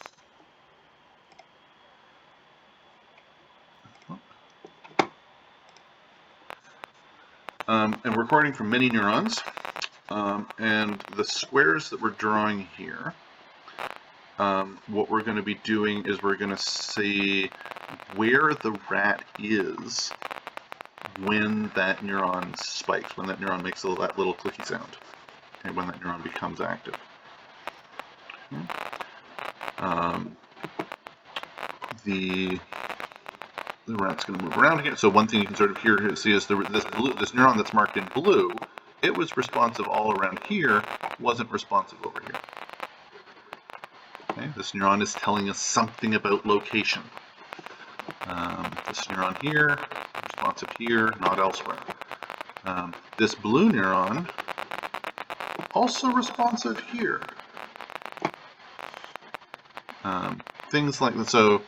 [SPEAKER 1] And recording from many neurons. And the squares that we're drawing here, what we're going to be doing is we're going to see where the rat is when that neuron spikes, when that neuron makes that little clicky sound, and when that neuron becomes active. The rat's going to move around here. So one thing you can sort of see is this neuron that's marked in blue, it was responsive all around here, wasn't responsive over here. Okay, this neuron is telling us something about location. This neuron here, responsive here, not elsewhere. This blue neuron, also responsive here. Things like that. So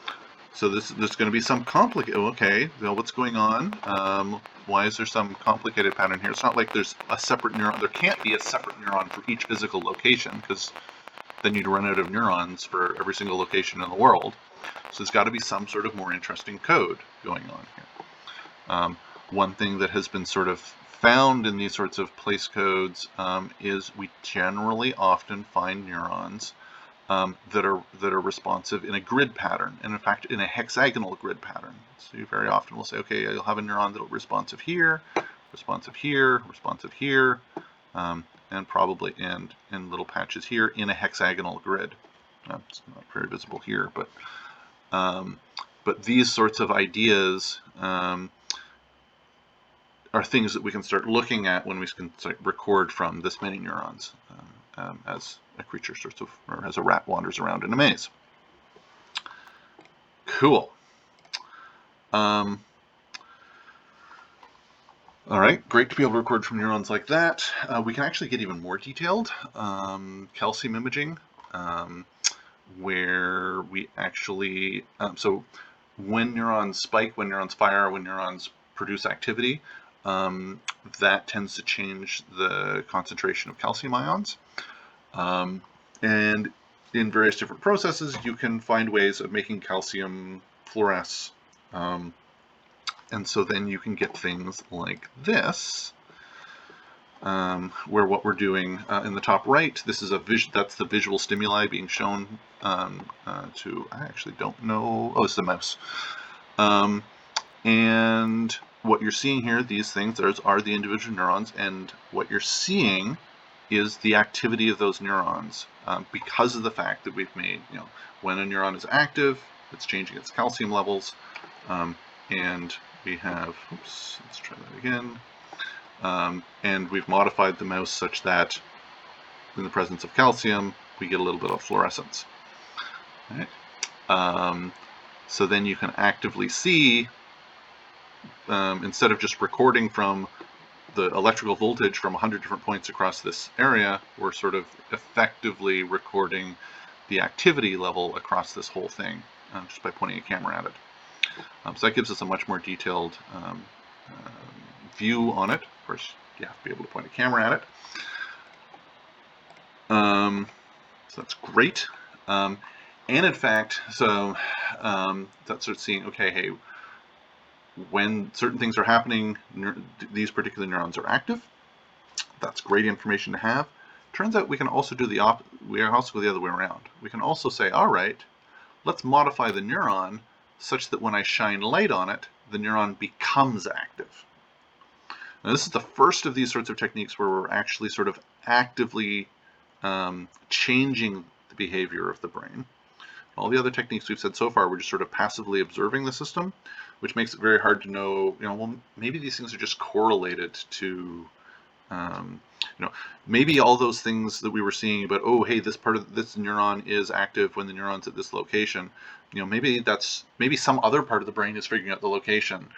[SPEAKER 1] there's going to be some complicated. Okay, well, what's going on? Why is there some complicated pattern here? It's not like there's a separate neuron. There can't be a separate neuron for each physical location, because then you'd run out of neurons for every single location in the world. So there's got to be some sort of more interesting code going on here. One thing that has been sort of found in these sorts of place codes is we generally often find neurons that are responsive in a grid pattern, and in fact in a hexagonal grid pattern. So you very often will say, okay, you'll have a neuron that'll be responsive here, responsive here, responsive here, and probably in little patches here in a hexagonal grid. It's not very visible here, but these sorts of ideas are things that we can start looking at when we can record from this many neurons as a creature sorts of, or as a rat wanders around in a maze. Cool. All right, great to be able to record from neurons like that. We can actually get even more detailed. Calcium imaging, where we actually, so when neurons spike, when neurons fire, when neurons produce activity, that tends to change the concentration of calcium ions. And in various different processes, you can find ways of making calcium fluoresce. And so then you can get things like this, where what we're doing in the top right, this is that's the visual stimuli being shown to, I actually don't know, oh, it's the mouse. And what you're seeing here, these things, are the individual neurons, and what you're seeing is the activity of those neurons because of the fact that we've made, when a neuron is active, it's changing its calcium levels, and we have, oops, let's try that again, and we've modified the mouse such that in the presence of calcium, we get a little bit of fluorescence. Right? So then you can actively see, instead of just recording from the electrical voltage from 100 different points across this area, we're sort of effectively recording the activity level across this whole thing just by pointing a camera at it. So that gives us a much more detailed view on it. Of course, you have to be able to point a camera at it. So that's great. And in fact, so that's sort of seeing, okay, hey, when certain things are happening, these particular neurons are active. That's great information to have. Turns out we can also do the other way around. We can also say, all right, let's modify the neuron such that when I shine light on it, the neuron becomes active. Now, this is the first of these sorts of techniques where we're actually sort of actively changing the behavior of the brain. All the other techniques we've said so far, we're just sort of passively observing the system, which makes it very hard to know, well, maybe these things are just correlated to, maybe all those things that we were seeing about, oh, hey, this part of this neuron is active when the neuron's at this location. Maybe some other part of the brain is figuring out the location.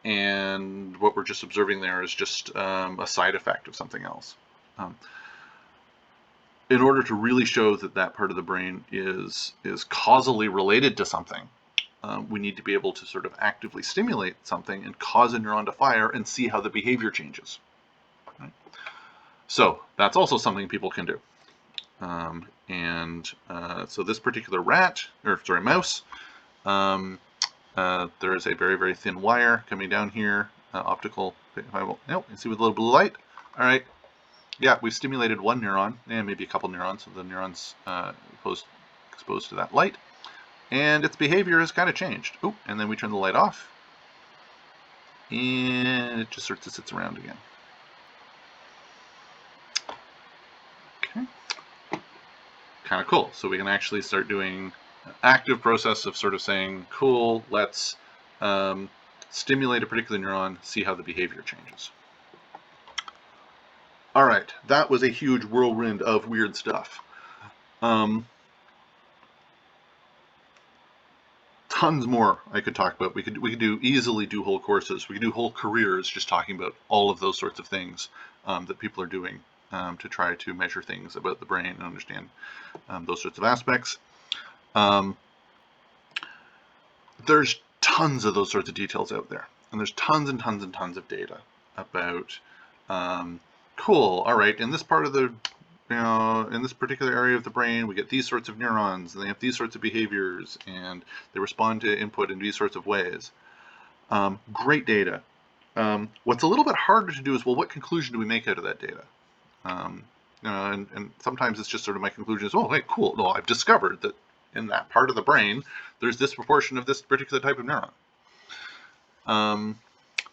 [SPEAKER 1] And what we're just observing there is just a side effect of something else. In order to really show that that part of the brain is causally related to something, we need to be able to sort of actively stimulate something and cause a neuron to fire and see how the behavior changes. Right? So that's also something people can do. So this particular mouse, there is a very, very thin wire coming down here, optical. You see with a little blue light. All right. Yeah, we've stimulated one neuron, and maybe a couple neurons, so the neurons exposed to that light, and its behavior has kind of changed. Oh, and then we turn the light off, and it just sort of sits around again. Okay, kind of cool. So we can actually start doing an active process of sort of saying, cool, let's stimulate a particular neuron, see how the behavior changes. All right, that was a huge whirlwind of weird stuff. Tons more I could talk about. We could easily do whole courses. We could do whole careers just talking about all of those sorts of things that people are doing to try to measure things about the brain and understand those sorts of aspects. There's tons of those sorts of details out there, and there's tons and tons and tons of data about cool, all right, in this part of the, in this particular area of the brain, we get these sorts of neurons, and they have these sorts of behaviors, and they respond to input in these sorts of ways. Great data. What's a little bit harder to do is, well, what conclusion do we make out of that data? And sometimes it's just sort of my conclusion is, oh, hey, cool. Well, I've discovered that in that part of the brain, there's this proportion of this particular type of neuron.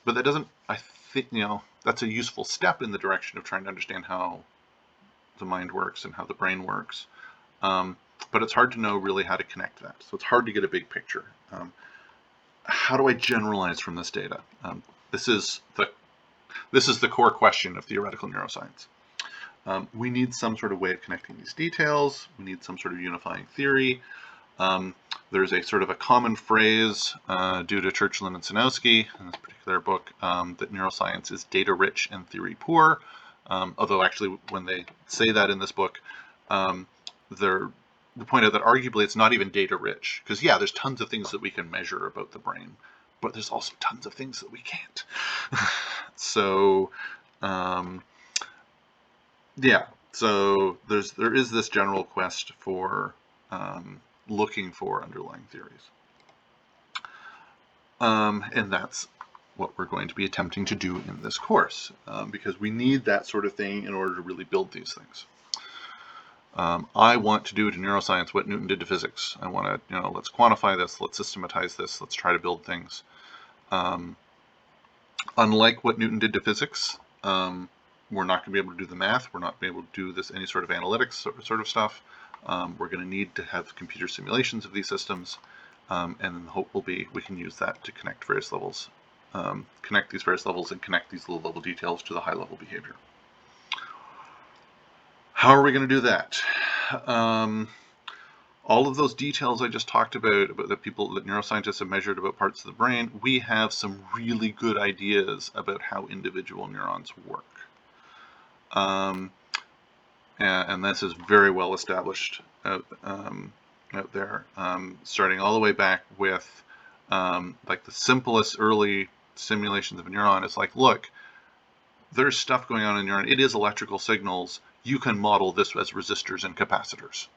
[SPEAKER 1] But that doesn't, I think, that's a useful step in the direction of trying to understand how the mind works and how the brain works. But it's hard to know really how to connect that. So it's hard to get a big picture. How do I generalize from this data? This is the core question of theoretical neuroscience. We need some sort of way of connecting these details. We need some sort of unifying theory. There's a sort of a common phrase due to Churchland and Sanowski in this particular book that neuroscience is data rich and theory poor. Although actually when they say that in this book, they point out that arguably it's not even data rich, because yeah, there's tons of things that we can measure about the brain, but there's also tons of things that we can't. So yeah, so there is this general quest for looking for underlying theories, and that's what we're going to be attempting to do in this course, because we need that sort of thing in order to really build these things. I want to do to neuroscience what Newton did to physics. I want to, let's quantify this, let's systematize this, let's try to build things. Unlike what Newton did to physics, we're not going to be able to do the math. We're not going to be able to do any sort of analytics sort of stuff. We're going to need to have computer simulations of these systems, and the hope will be we can use that to connect various levels, connect these various levels and connect these low level details to the high level behavior. How are we going to do that? All of those details I just talked about that neuroscientists have measured about parts of the brain, we have some really good ideas about how individual neurons work. And this is very well established out there, starting all the way back with like the simplest early simulations of a neuron. It's like, look, there's stuff going on in a neuron. It is electrical signals. You can model this as resistors and capacitors.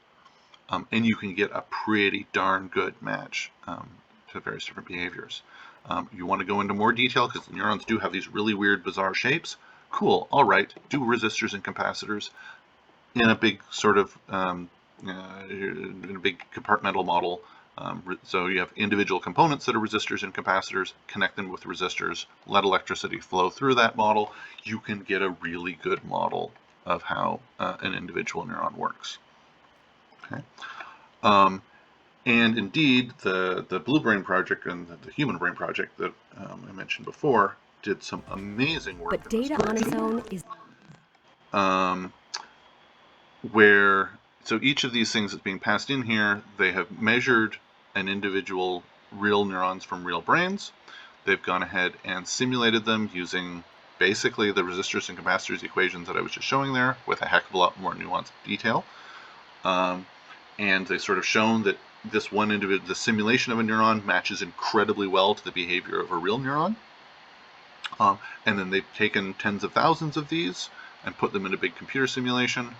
[SPEAKER 1] And you can get a pretty darn good match to various different behaviors. You want to go into more detail because the neurons do have these really weird, bizarre shapes. Cool. All right. Do resistors and capacitors in a big sort of in a big compartmental model. So you have individual components that are resistors and capacitors. Connect them with resistors. Let electricity flow through that model. You can get a really good model of how an individual neuron works. Okay. And indeed, the Blue Brain Project and the Human Brain Project that I mentioned before did some amazing work.
[SPEAKER 3] But data on its own is
[SPEAKER 1] so each of these things that's being passed in here, they have measured an individual real neurons from real brains. They've gone ahead and simulated them using basically the resistors and capacitors equations that I was just showing there with a heck of a lot more nuanced detail. And they sort of shown that this one the simulation of a neuron matches incredibly well to the behavior of a real neuron. And then they've taken tens of thousands of these and put them in a big computer simulation,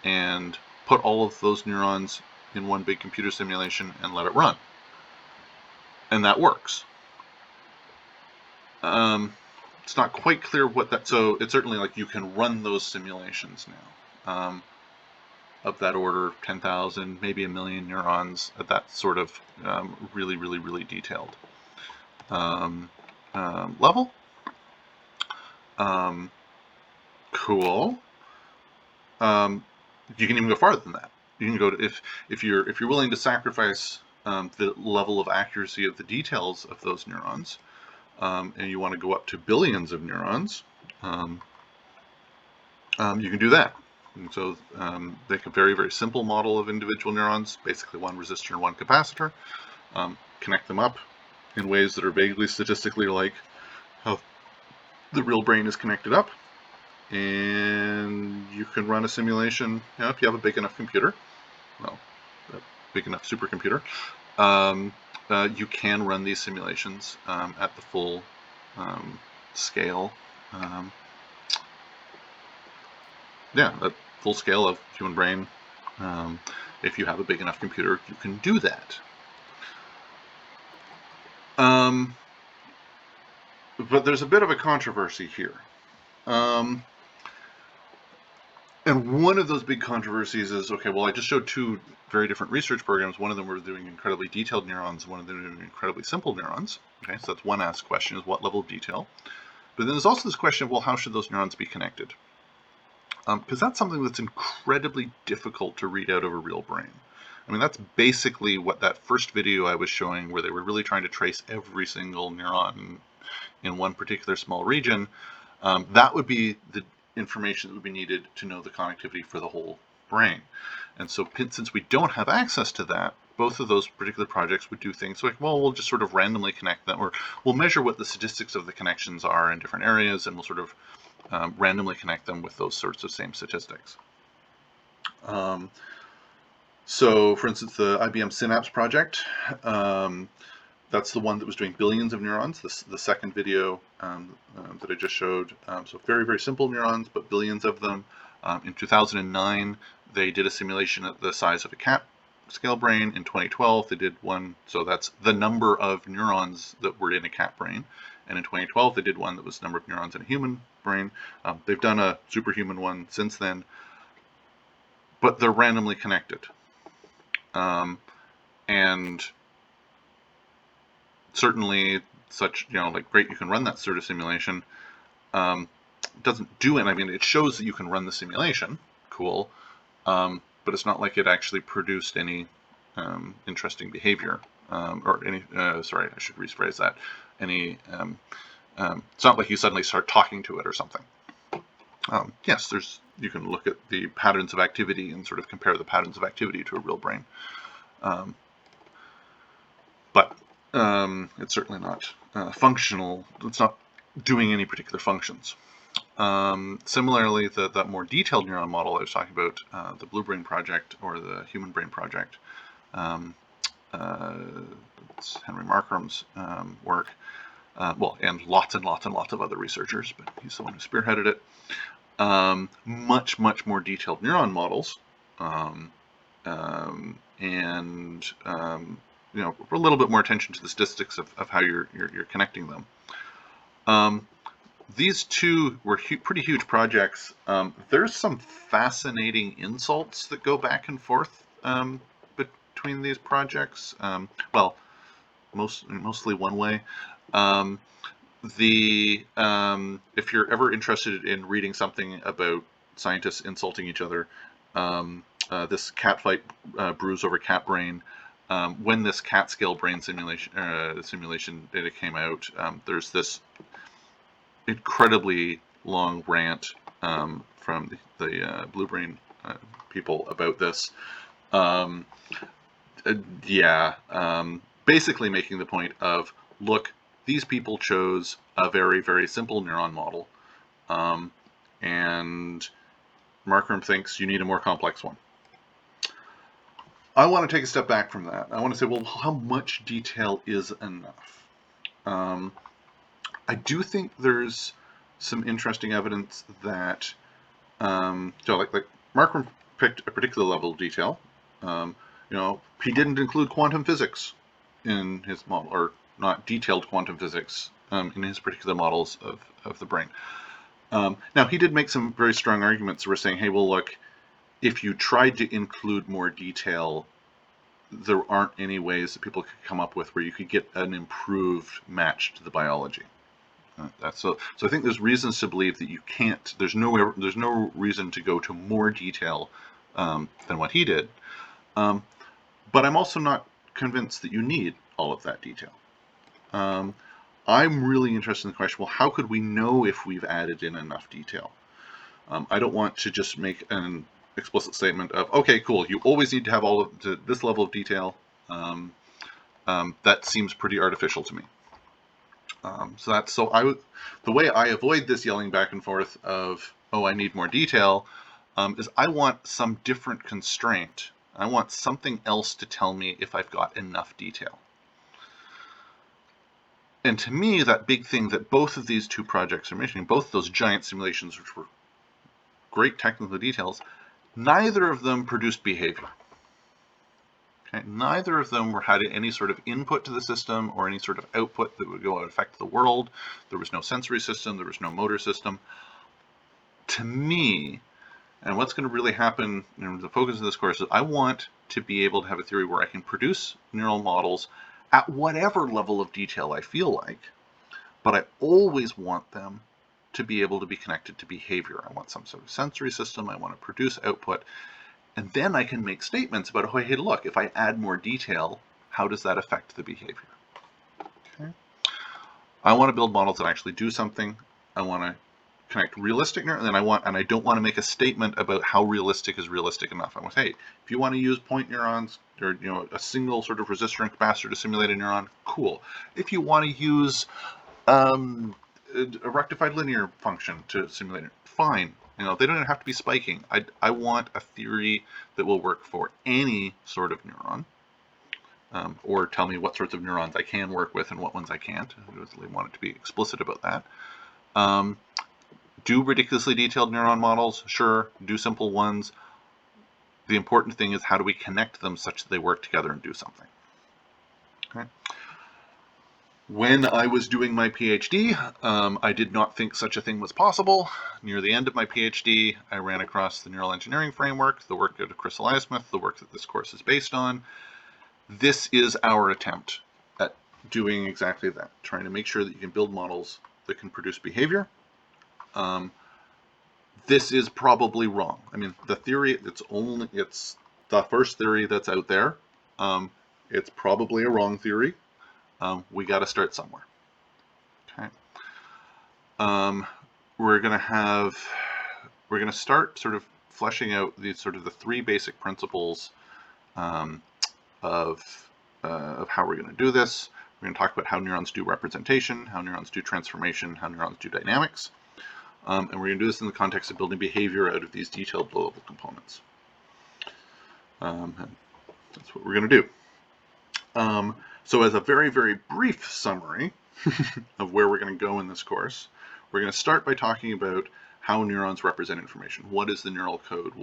[SPEAKER 1] and put all of those neurons in one big computer simulation and let it run. And that works. It's not quite clear what that, so it's certainly like you can run those simulations now. Of that order, 10,000, maybe 1 million neurons at that sort of really, really, really detailed level. Cool. You can even go farther than that. You can go to if you're willing to sacrifice the level of accuracy of the details of those neurons, and you want to go up to billions of neurons, you can do that. And so they have a very, very simple model of individual neurons, basically one resistor and one capacitor, connect them up in ways that are vaguely statistically like how the real brain is connected up. And you can run a simulation, if you have a big enough computer, well, a big enough supercomputer, you can run these simulations at the full scale. At full scale of human brain. If you have a big enough computer, you can do that. But there's a bit of a controversy here. And one of those big controversies is, okay, well, I just showed two very different research programs. One of them were doing incredibly detailed neurons, one of them doing incredibly simple neurons. Okay, so that's one asked question, is what level of detail. But then there's also this question of, well, how should those neurons be connected? Because that's something that's incredibly difficult to read out of a real brain. I mean, that's basically what that first video I was showing, where they were really trying to trace every single neuron in one particular small region. That would be the information that would be needed to know the connectivity for the whole brain. And so since we don't have access to that, both of those particular projects would do things like, well, we'll just sort of randomly connect them, or we'll measure what the statistics of the connections are in different areas, and we'll sort of randomly connect them with those sorts of same statistics. So, for instance, the IBM Synapse project, that's the one that was doing billions of neurons. The second video that I just showed. So very, very simple neurons, but billions of them. In 2009, they did a simulation at the size of a cat scale brain. In 2012, they did one. So that's the number of neurons that were in a cat brain. And in 2012, they did one that was the number of neurons in a human brain. They've done a superhuman one since then, but they're randomly connected. And certainly such, like, great, you can run that sort of simulation. Doesn't do it. I mean, it shows that you can run the simulation. Cool. But it's not like it actually produced any interesting behavior. Or any, sorry, I should rephrase that. It's not like you suddenly start talking to it or something. Yes, you can look at the patterns of activity and sort of compare the patterns of activity to a real brain. But it's certainly not functional. It's not doing any particular functions. Similarly, that more detailed neuron model I was talking about, the Blue Brain project or the Human Brain project, it's Henry Markram's work, and lots and lots and lots of other researchers, but he's the one who spearheaded it. Much, much more detailed neuron models, and a little bit more attention to the statistics of how you're connecting them. These two were pretty huge projects. There's some fascinating insults that go back and forth between these projects. Well, mostly one way. If you're ever interested in reading something about scientists insulting each other, this cat fight brews over cat brain. When this cat scale brain simulation data came out, there's this incredibly long rant from the Blue Brain people about this. Basically making the point of, look, these people chose a very, very simple neuron model, and Markram thinks you need a more complex one. I want to take a step back from that. I want to say, well, how much detail is enough? I do think there's some interesting evidence that, like Markram picked a particular level of detail. He didn't include quantum physics in his model, or not detailed quantum physics in his particular models of the brain. Now, he did make some very strong arguments. We're saying, hey, well, look, if you tried to include more detail, there aren't any ways that people could come up with where you could get an improved match to the biology. So I think there's reasons to believe that you can't. There's no reason to go to more detail than what he did. But I'm also not convinced that you need all of that detail. I'm really interested in the question, well, how could we know if we've added in enough detail? I don't want to just make an explicit statement of, okay, cool, you always need to have all of this level of detail. That seems pretty artificial to me. The way I avoid this yelling back and forth of, oh, I need more detail, is I want some different constraint. I want something else to tell me if I've got enough detail. And to me, that big thing that both of these two projects are mentioning, both those giant simulations, which were great technical details, neither of them produced behavior. Okay? Neither of them had any sort of input to the system or any sort of output that would go and affect the world. There was no sensory system. There was no motor system. To me, And what's going to really happen, the focus of this course is I want to be able to have a theory where I can produce neural models at whatever level of detail I feel like, but I always want them to be able to be connected to behavior. I want some sort of sensory system. I want to produce output. And then I can make statements about, oh, hey, look, if I add more detail, how does that affect the behavior? Okay. I want to build models that actually do something. I want to connect realistic neurons, and I don't want to make a statement about how realistic is realistic enough. I want to say, hey, if you want to use point neurons or a single sort of resistor and capacitor to simulate a neuron, cool. If you want to use a rectified linear function to simulate it, fine. They don't even have to be spiking. I want a theory that will work for any sort of neuron, or tell me what sorts of neurons I can work with and what ones I can't. I really want it to be explicit about that. Do ridiculously detailed neuron models? Sure. Do simple ones. The important thing is how do we connect them such that they work together and do something. Okay. When I was doing my PhD, I did not think such a thing was possible. Near the end of my PhD, I ran across the neural engineering framework, the work of Chris Eliasmith, the work that this course is based on. This is our attempt at doing exactly that, trying to make sure that you can build models that can produce behavior. This is probably wrong. I mean, the theory, it's the first theory that's out there. It's probably a wrong theory. We got to start somewhere. Okay. We're going to start sort of fleshing out the three basic principles of how we're going to do this. We're going to talk about how neurons do representation, how neurons do transformation, how neurons do dynamics. And we're going to do this in the context of building behavior out of these detailed low-level components. And that's what we're going to do. So as a very, very brief summary of where we're going to go in this course, we're going to start by talking about how neurons represent information. What is the neural code?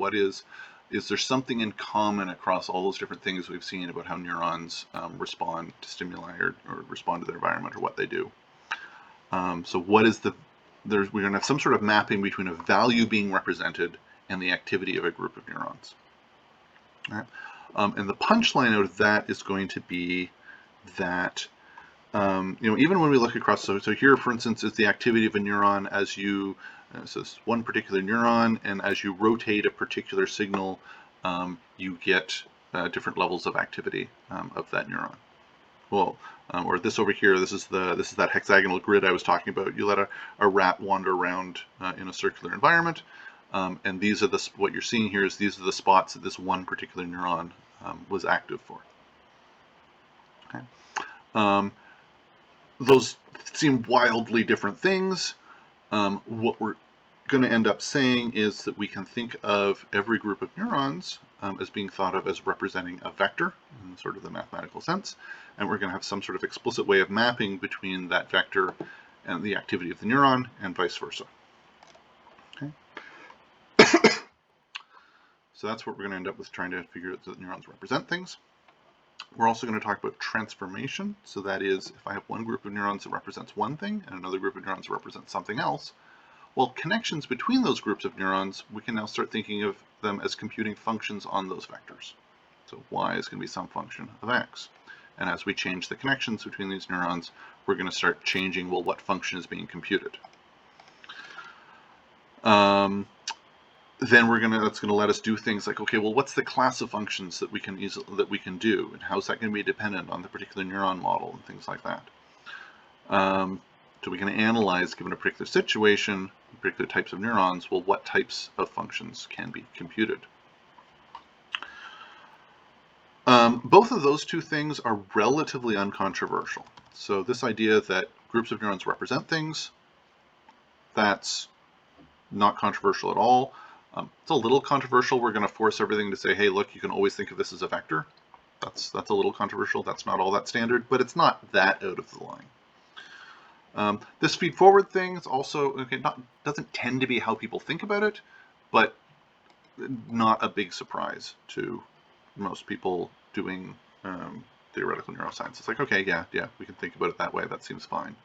[SPEAKER 1] Is there something in common across all those different things we've seen about how neurons respond to stimuli or respond to their environment or what they do? So what is we're going to have some sort of mapping between a value being represented and the activity of a group of neurons. All right? And the punchline out of that is going to be that, even when we look across, so here, for instance, is the activity of a neuron as you, so it's one particular neuron, and as you rotate a particular signal, you get different levels of activity of that neuron. Well, or this over here, this is that hexagonal grid I was talking about. You let a rat wander around in a circular environment, and these are what you're seeing here is these are the spots that this one particular neuron was active for. Okay. Those seem wildly different things. What we're going to end up saying is that we can think of every group of neurons as being thought of as representing a vector in sort of the mathematical sense, and we're going to have some sort of explicit way of mapping between that vector and the activity of the neuron and vice versa. Okay. So that's what we're going to end up with, trying to figure out that neurons represent things. We're also going to talk about transformation. So that is, if I have one group of neurons that represents one thing and another group of neurons that represents something else, well, connections between those groups of neurons, we can now start thinking of them as computing functions on those vectors. So y is going to be some function of x. And as we change the connections between these neurons, we're going to start changing, well, what function is being computed. Then that's going to let us do things like, okay, well, what's the class of functions that we can do, and how's that going to be dependent on the particular neuron model and things like that. So we can analyze, given a particular situation, particular types of neurons, well, what types of functions can be computed. Both of those two things are relatively uncontroversial. So this idea that groups of neurons represent things, that's not controversial at all. It's a little controversial. We're going to force everything to say, hey, look, you can always think of this as a vector. That's a little controversial. That's not all that standard, but it's not that out of the line. This feed-forward thing is also, doesn't tend to be how people think about it, but not a big surprise to most people doing theoretical neuroscience. It's like, okay, yeah, we can think about it that way. That seems fine.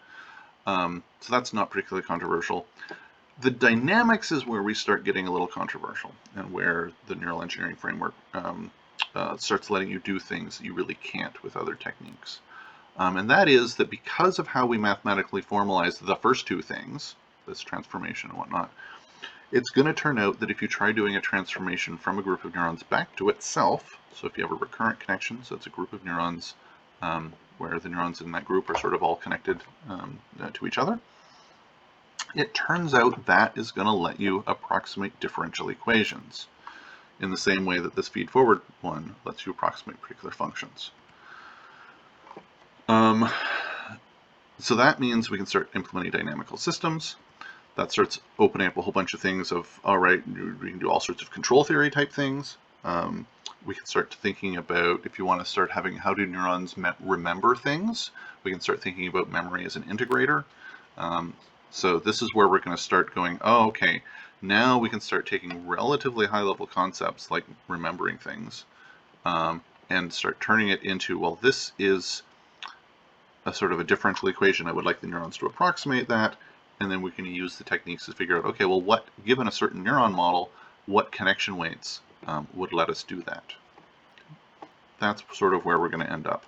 [SPEAKER 1] So that's not particularly controversial. The dynamics is where we start getting a little controversial, and where the neural engineering framework starts letting you do things that you really can't with other techniques. And that is that because of how we mathematically formalize the first two things, this transformation and whatnot, it's going to turn out that if you try doing a transformation from a group of neurons back to itself, so if you have a recurrent connection, so it's a group of neurons where the neurons in that group are sort of all connected to each other, it turns out that is going to let you approximate differential equations in the same way that this feed-forward one lets you approximate particular functions. So that means we can start implementing dynamical systems. That starts opening up a whole bunch of things of, all right, we can do all sorts of control theory type things. We can start thinking about, if you want to start having, how do neurons remember things? We can start thinking about memory as an integrator. So this is where we're going to start going, oh, okay, now we can start taking relatively high-level concepts like remembering things and start turning it into, well, this is a sort of a differential equation. I would like the neurons to approximate that, and then we can use the techniques to figure out, okay, well, what, given a certain neuron model, what connection weights would let us do that? That's sort of where we're going to end up.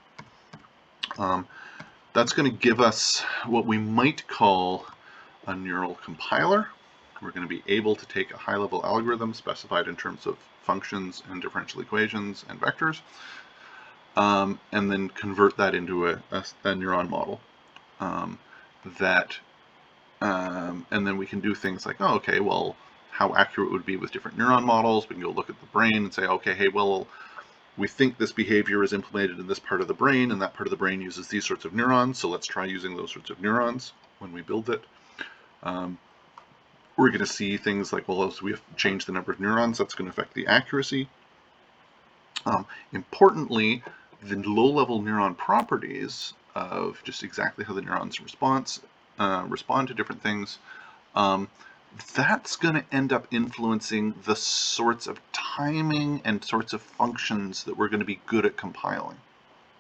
[SPEAKER 1] That's going to give us what we might call a neural compiler. We're going to be able to take a high-level algorithm specified in terms of functions and differential equations and vectors, and then convert that into a neuron model. And then we can do things like, oh, okay, well, how accurate would it be with different neuron models? We can go look at the brain and say, okay, hey, well, we think this behavior is implemented in this part of the brain, and that part of the brain uses these sorts of neurons, so let's try using those sorts of neurons when we build it. We're going to see things like, well, as we have changed the number of neurons, that's going to affect the accuracy. Importantly, the low-level neuron properties of just exactly how the neurons respond to different things, that's going to end up influencing the sorts of timing and sorts of functions that we're going to be good at compiling.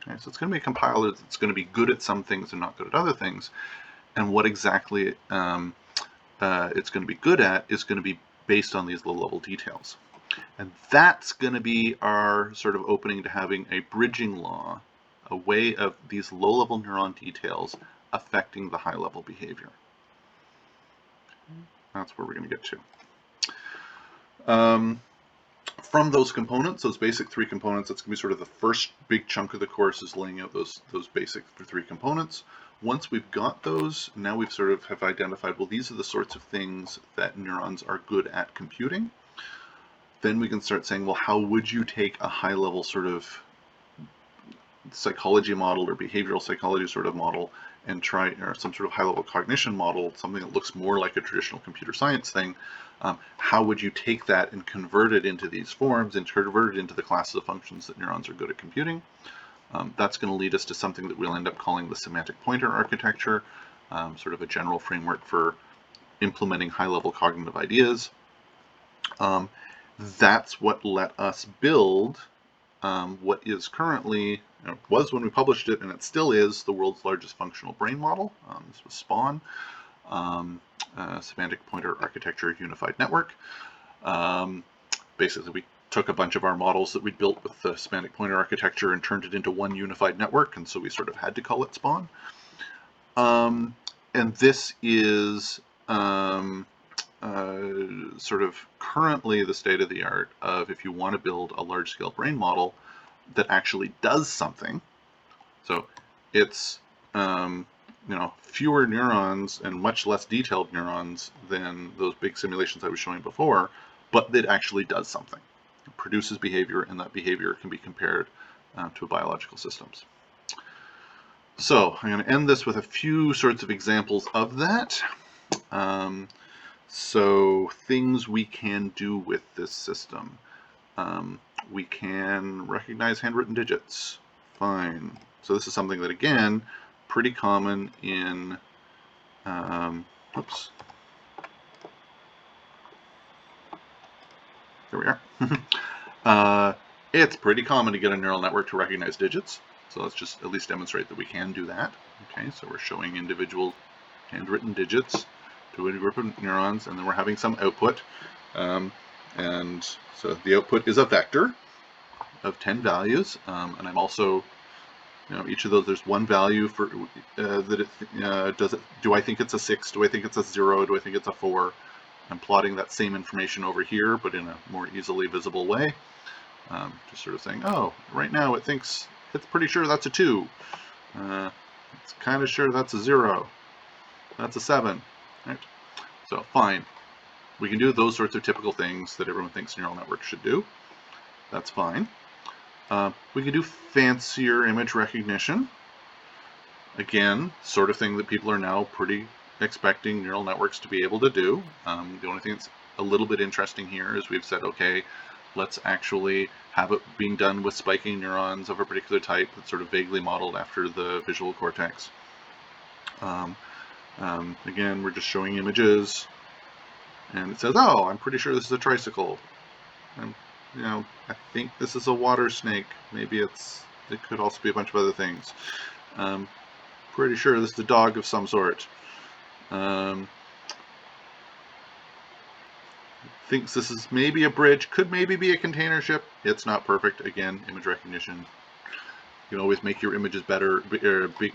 [SPEAKER 1] Okay, so it's going to be a compiler that's going to be good at some things and not good at other things. And what exactly it's going to be good at is going to be based on these low-level details. And that's going to be our sort of opening to having a bridging law, a way of these low-level neuron details affecting the high-level behavior. That's where we're going to get to. From those components, those basic three components, that's going to be sort of the first big chunk of the course, is laying out those basic three components. Once we've got those, now we've sort of have identified, well, these are the sorts of things that neurons are good at computing. Then we can start saying, well, how would you take a high-level sort of psychology model or behavioral psychology sort of model and try, or some sort of high-level cognition model, something that looks more like a traditional computer science thing, how would you take that and convert it into these forms and convert it into the classes of functions that neurons are good at computing? That's going to lead us to something that we'll end up calling the semantic pointer architecture, sort of a general framework for implementing high-level cognitive ideas. That's what let us build what is currently, was when we published it, and it still is, the world's largest functional brain model. This was SPAWN, Semantic Pointer Architecture Unified Network. Basically, we took a bunch of our models that we built with the semantic pointer architecture and turned it into one unified network, and so we sort of had to call it SPAWN. And this is sort of currently the state of the art of, if you want to build a large-scale brain model that actually does something. So it's fewer neurons and much less detailed neurons than those big simulations I was showing before, but that actually does something. It produces behavior, and that behavior can be compared to biological systems. So I'm going to end this with a few sorts of examples of that. So things we can do with this system. We can recognize handwritten digits. Fine. So this is something that, again, pretty common in, oops. There we are. It's pretty common to get a neural network to recognize digits. So let's just at least demonstrate that we can do that. Okay, so we're showing individual handwritten digits to a group of neurons, and then we're having some output. And so the output is a vector of 10 values, and I'm also, each of those, there's one value for that it do I think it's a 6, do I think it's a 0, do I think it's a 4. I'm plotting that same information over here, but in a more easily visible way. Just sort of saying, oh, right now it's pretty sure that's a 2. It's kind of sure that's a 0. That's a 7. Right? So fine. We can do those sorts of typical things that everyone thinks neural networks should do. That's fine. We can do fancier image recognition. Again, sort of thing that people are now pretty expecting neural networks to be able to do. The only thing that's a little bit interesting here is we've said, okay, let's actually have it being done with spiking neurons of a particular type that's sort of vaguely modeled after the visual cortex. Again, we're just showing images, and it says, oh, I'm pretty sure this is a tricycle. And, I think this is a water snake. Maybe it could also be a bunch of other things. Pretty sure this is a dog of some sort. Thinks this is maybe a bridge, could maybe be a container ship. It's not perfect. Again, image recognition. You can always make your images better,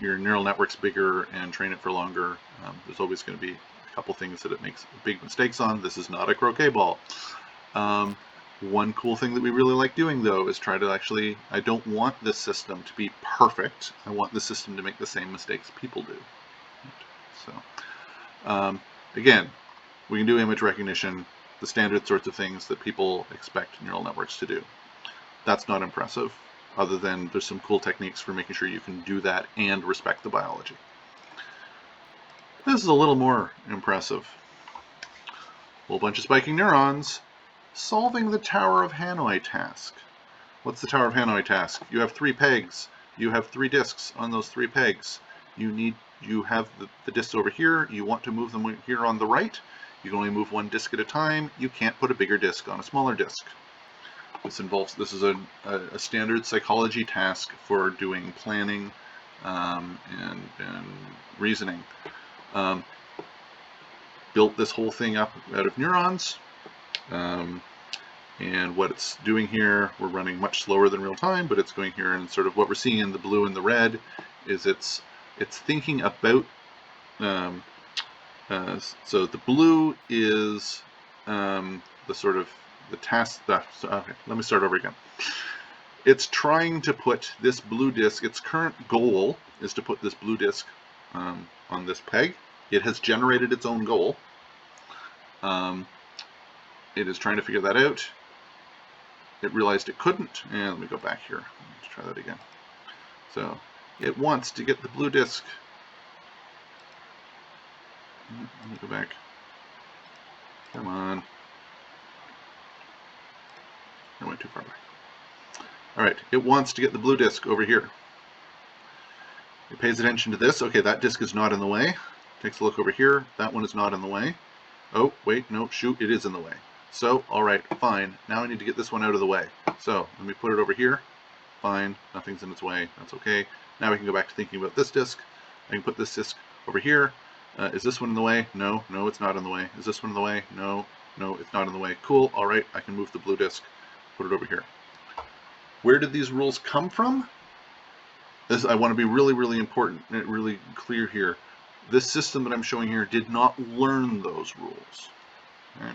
[SPEAKER 1] your neural networks bigger, and train it for longer. There's always going to be a couple things that it makes big mistakes on. This is not a croquet ball. One cool thing that we really like doing, though, is try to actually, I don't want this system to be perfect. I want the system to make the same mistakes people do. So, again, we can do image recognition, the standard sorts of things that people expect neural networks to do. That's not impressive, other than there's some cool techniques for making sure you can do that and respect the biology. This is a little more impressive. A whole bunch of spiking neurons solving the Tower of Hanoi task. What's the Tower of Hanoi task? You have 3 pegs. You have 3 disks on those 3 pegs. You have the disks over here. You want to move them here on the right. You can only move 1 disk at a time. You can't put a bigger disk on a smaller disk. This is a standard psychology task for doing planning and reasoning. Built this whole thing up out of neurons. And what it's doing here, we're running much slower than real time, but it's going here, and sort of what we're seeing in the blue and the red is it's thinking about. So the blue is the sort of the task stuff. So, okay, let me start over again. It's trying to put this blue disk. Its current goal is to put this blue disk on this peg. It has generated its own goal. It is trying to figure that out. It realized it couldn't, and let me go back here. Let's try that again. So it wants to get the blue disk. Let me go back. Come on. I went too far back. All right, it wants to get the blue disk over here. It pays attention to this. Okay, that disk is not in the way. Takes a look over here. That one is not in the way. Oh, wait, no, shoot, it is in the way. So, all right, fine. Now I need to get this one out of the way. So, let me put it over here. Fine, nothing's in its way. That's okay. Now we can go back to thinking about this disk. I can put this disk over here. Is this one in the way? No, no, it's not in the way. Is this one in the way? No, no, it's not in the way. Cool, all right, I can move the blue disk, put it over here. Where did these rules come from? I want to be really, really important, really clear here. This system that I'm showing here did not learn those rules. Okay?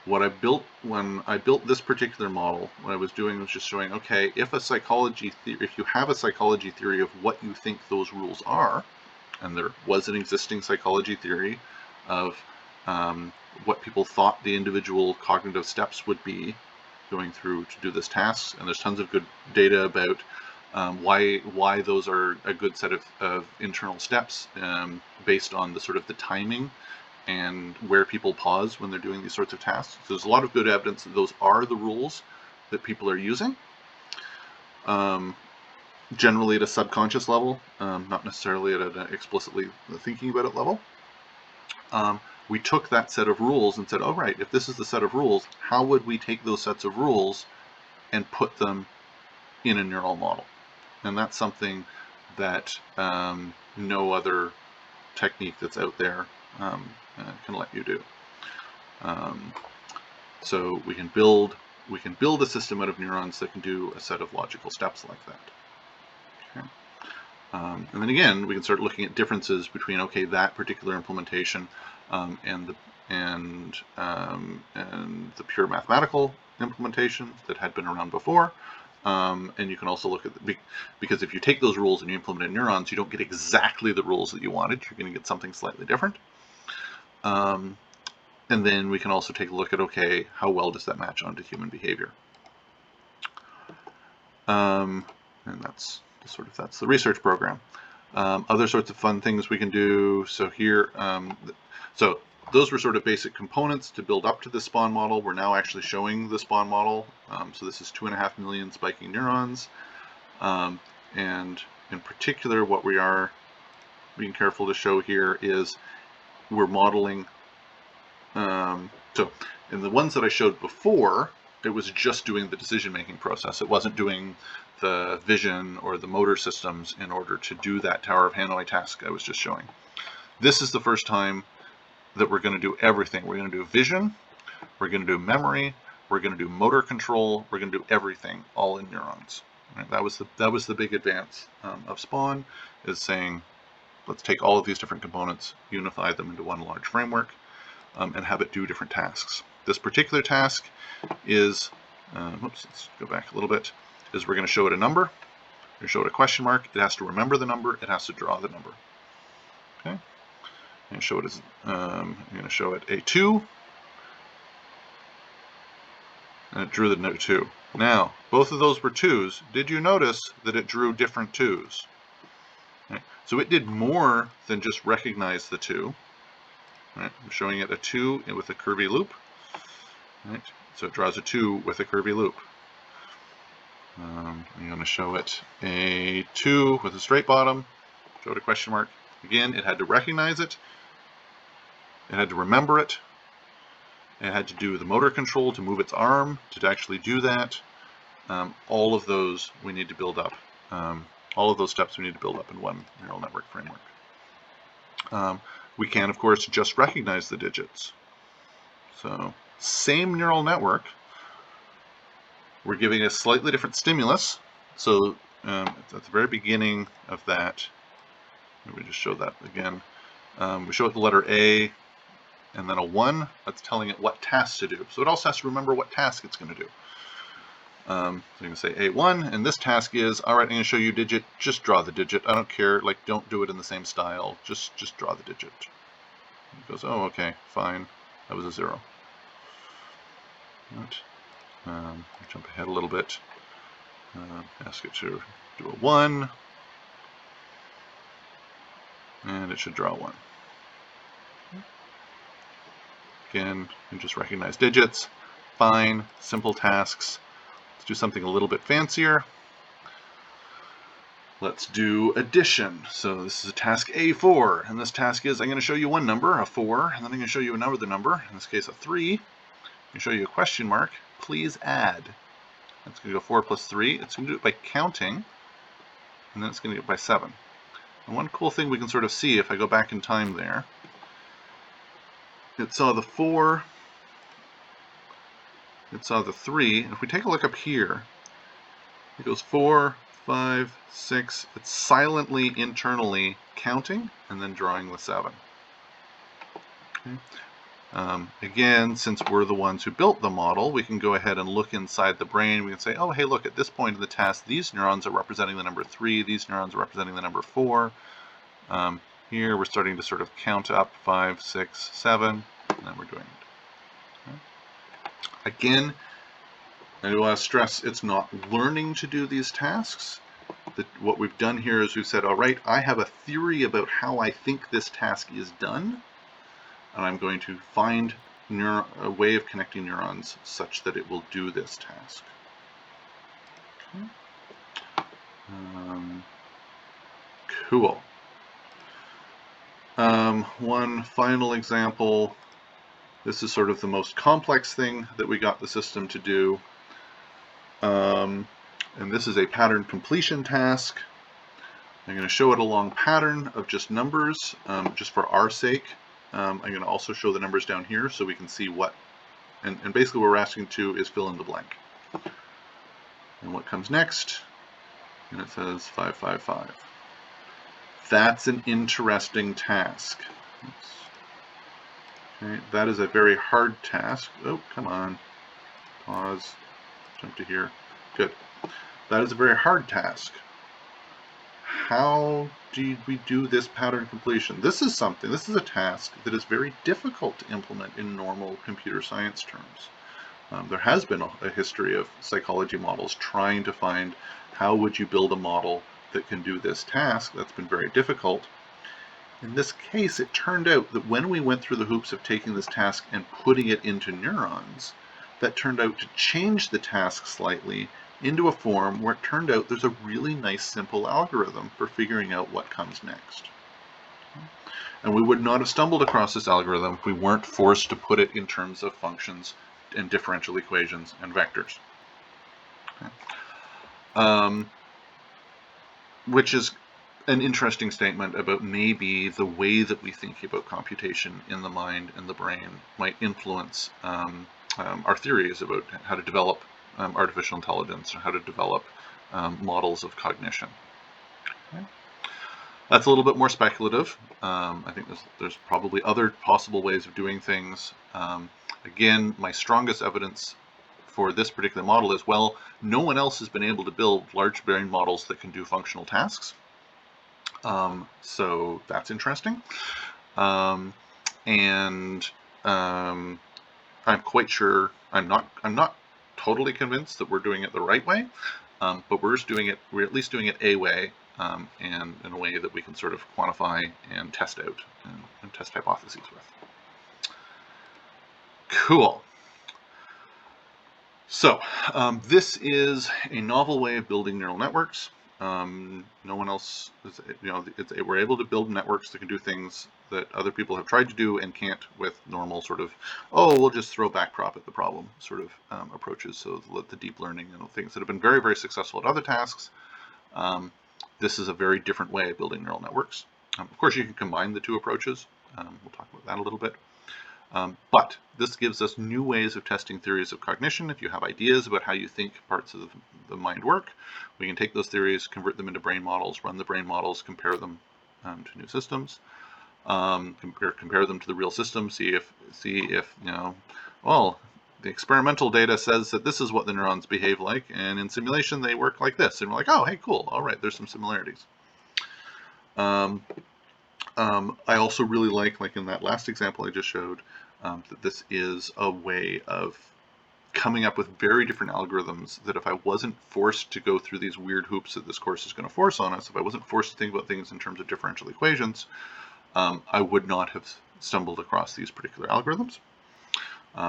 [SPEAKER 1] What I built when I built this particular model, what I was doing was just showing, okay, if you have a psychology theory of what you think those rules are, and there was an existing psychology theory of what people thought the individual cognitive steps would be going through to do this task, and there's tons of good data about why those are a good set of internal steps based on the sort of the timing and where people pause when they're doing these sorts of tasks. So there's a lot of good evidence that those are the rules that people are using, generally at a subconscious level, not necessarily at an explicitly thinking about it level. We took that set of rules and said, oh right, if this is the set of rules, how would we take those sets of rules and put them in a neural model? And that's something that no other technique that's out there can let you do. So we can build a system out of neurons that can do a set of logical steps like that. Okay. And then again, we can start looking at differences between, okay, that particular implementation and the pure mathematical implementation that had been around before. And you can also look at because if you take those rules and you implement it in neurons, you don't get exactly the rules that you wanted. You're going to get something slightly different. And then we can also take a look at, okay, how well does that match onto human behavior? And that's the research program. Other sorts of fun things we can do. So here, so those were sort of basic components to build up to the spawn model. We're now actually showing the spawn model. So this is 2.5 million spiking neurons. And in particular, what we are being careful to show here is we're modeling. So in the ones that I showed before, it was just doing the decision-making process. It wasn't doing the vision or the motor systems in order to do that Tower of Hanoi task I was just showing. This is the first time that we're going to do everything. We're going to do vision, we're going to do memory, we're going to do motor control, we're going to do everything all in neurons. Right? That was the big advance of Spawn, is saying, let's take all of these different components, unify them into one large framework, and have it do different tasks. This particular task is, let's go back a little bit, is we're going to show it a number, we're going to show it a question mark, it has to remember the number, it has to draw the number. Okay, I'm going to show it as, I'm going to show it a 2, and it drew the 2. Now, both of those were 2s. Did you notice that it drew different 2s? Okay. So it did more than just recognize the 2. Right, I'm showing it a 2 with a curvy loop. Right, so it draws a 2 with a curvy loop. I'm going to show it a 2 with a straight bottom. Show it a question mark. Again, it had to recognize it. It had to remember it. It had to do the motor control to move its arm to actually do that. All of those we need to build up. All of those steps we need to build up in one neural network framework. We can, of course, just recognize the digits. So, same neural network. We're giving a slightly different stimulus. So, at the very beginning of that, let me just show that again. We show it the letter A and then a 1. That's telling it what task to do. So, it also has to remember what task it's going to do. So you can say A1, and this task is, all right, I'm going to show you digit, just draw the digit. I don't care, like, don't do it in the same style, just draw the digit. It goes, oh, okay, fine, that was a 0. Right. Jump ahead a little bit, ask it to do a 1, and it should draw 1. Again, you just recognize digits, fine, simple tasks. Let's do something a little bit fancier. Let's do addition. So this is a task A4, and this task is, I'm going to show you one number, a 4, and then I'm going to show you another number, in this case a 3. I'm going to show you a question mark. Please add. It's going to go 4 plus 3. It's going to do it by counting, and then it's going to do it by 7. And one cool thing we can sort of see if I go back in time there, it saw the 4, it saw the 3, and if we take a look up here, it goes 4, 5, 6, it's silently internally counting and then drawing the 7. Okay. Again, since we're the ones who built the model, we can go ahead and look inside the brain. We can say, oh, hey, look, at this point in the task, these neurons are representing the number 3, these neurons are representing the number 4. Here we're starting to sort of count up 5, 6, 7, and then we're doing it. Okay. Again, I do want to stress it's not learning to do these tasks. What we've done here is we've said, all right, I have a theory about how I think this task is done, and I'm going to find a way of connecting neurons such that it will do this task. Okay. Cool. One final example. This is sort of the most complex thing that we got the system to do. And this is a pattern completion task. I'm going to show it a long pattern of just numbers, just for our sake. I'm going to also show the numbers down here so we can see what, and basically what we're asking to is fill in the blank. And what comes next? And it says 555. That's an interesting task. Okay, that is a very hard task. Oh, come on. Pause. Jump to here. Good. That is a very hard task. How do we do this pattern completion? This is a task that is very difficult to implement in normal computer science terms. There has been a history of psychology models trying to find how would you build a model that can do this task. That's been very difficult. In this case, it turned out that when we went through the hoops of taking this task and putting it into neurons, that turned out to change the task slightly into a form where it turned out there's a really nice simple algorithm for figuring out what comes next. And we would not have stumbled across this algorithm if we weren't forced to put it in terms of functions and differential equations and vectors. Okay. Which is an interesting statement about maybe the way that we think about computation in the mind and the brain might influence our theories about how to develop artificial intelligence or how to develop models of cognition. Okay. That's a little bit more speculative. I think there's probably other possible ways of doing things. Again, my strongest evidence for this particular model is, well, no one else has been able to build large brain models that can do functional tasks. So that's interesting. And I'm quite sure, I'm not totally convinced that we're doing it the right way, but we're at least doing it a way, and in a way that we can sort of quantify and test out and test hypotheses with. Cool. So this is a novel way of building neural networks. No one else, we're able to build networks that can do things that other people have tried to do and can't with normal sort of, we'll just throw backprop at the problem sort of approaches. So the deep learning and things that have been very, very successful at other tasks. This is a very different way of building neural networks. Of course, you can combine the two approaches. We'll talk about that a little bit. But this gives us new ways of testing theories of cognition. If you have ideas about how you think parts of the mind work, we can take those theories, convert them into brain models, run the brain models, compare them to new systems, compare them to the real system, see if well, the experimental data says that this is what the neurons behave like, and in simulation they work like this. And we're like, oh, hey, cool, all right, there's some similarities. I also really like in that last example I just showed, that this is a way of coming up with very different algorithms that if I wasn't forced to go through these weird hoops that this course is going to force on us, if I wasn't forced to think about things in terms of differential equations, I would not have stumbled across these particular algorithms.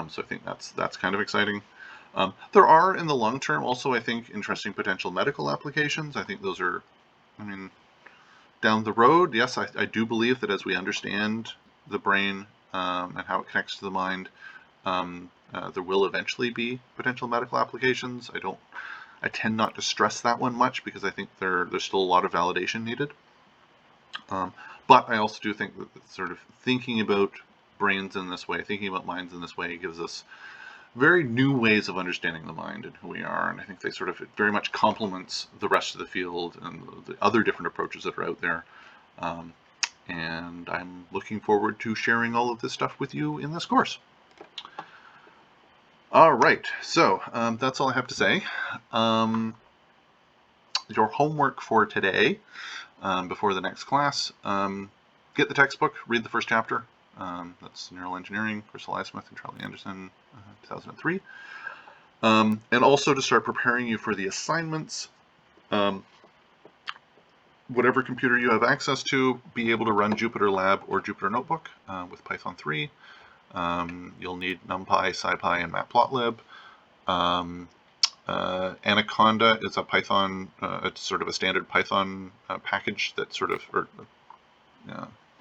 [SPEAKER 1] So I think that's kind of exciting. There are, in the long term, also, I think, interesting potential medical applications. I think those are, down the road, yes, I do believe that as we understand the brain and how it connects to the mind, there will eventually be potential medical applications. I tend not to stress that one much because I think there's still a lot of validation needed. But I also do think that sort of thinking about brains in this way, thinking about minds in this way, gives us very new ways of understanding the mind and who we are, and I think it very much complements the rest of the field and the other different approaches that are out there. And I'm looking forward to sharing all of this stuff with you in this course. All right, so that's all I have to say. Your homework for today, before the next class, get the textbook, read the first chapter. That's Neural Engineering, Chris Eliasmith and Charlie Anderson, 2003. And also to start preparing you for the assignments. Whatever computer you have access to, be able to run Jupyter Lab or Jupyter Notebook with Python 3. You'll need NumPy, SciPy, and Matplotlib. Anaconda is a Python, it's sort of a standard Python package that sort of,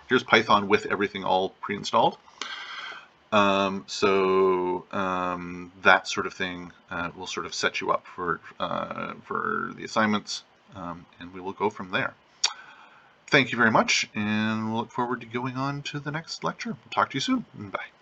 [SPEAKER 1] here's Python with everything all pre-installed. So that sort of thing will sort of set you up for the assignments, and we will go from there. Thank you very much, and we'll look forward to going on to the next lecture. Talk to you soon. Bye.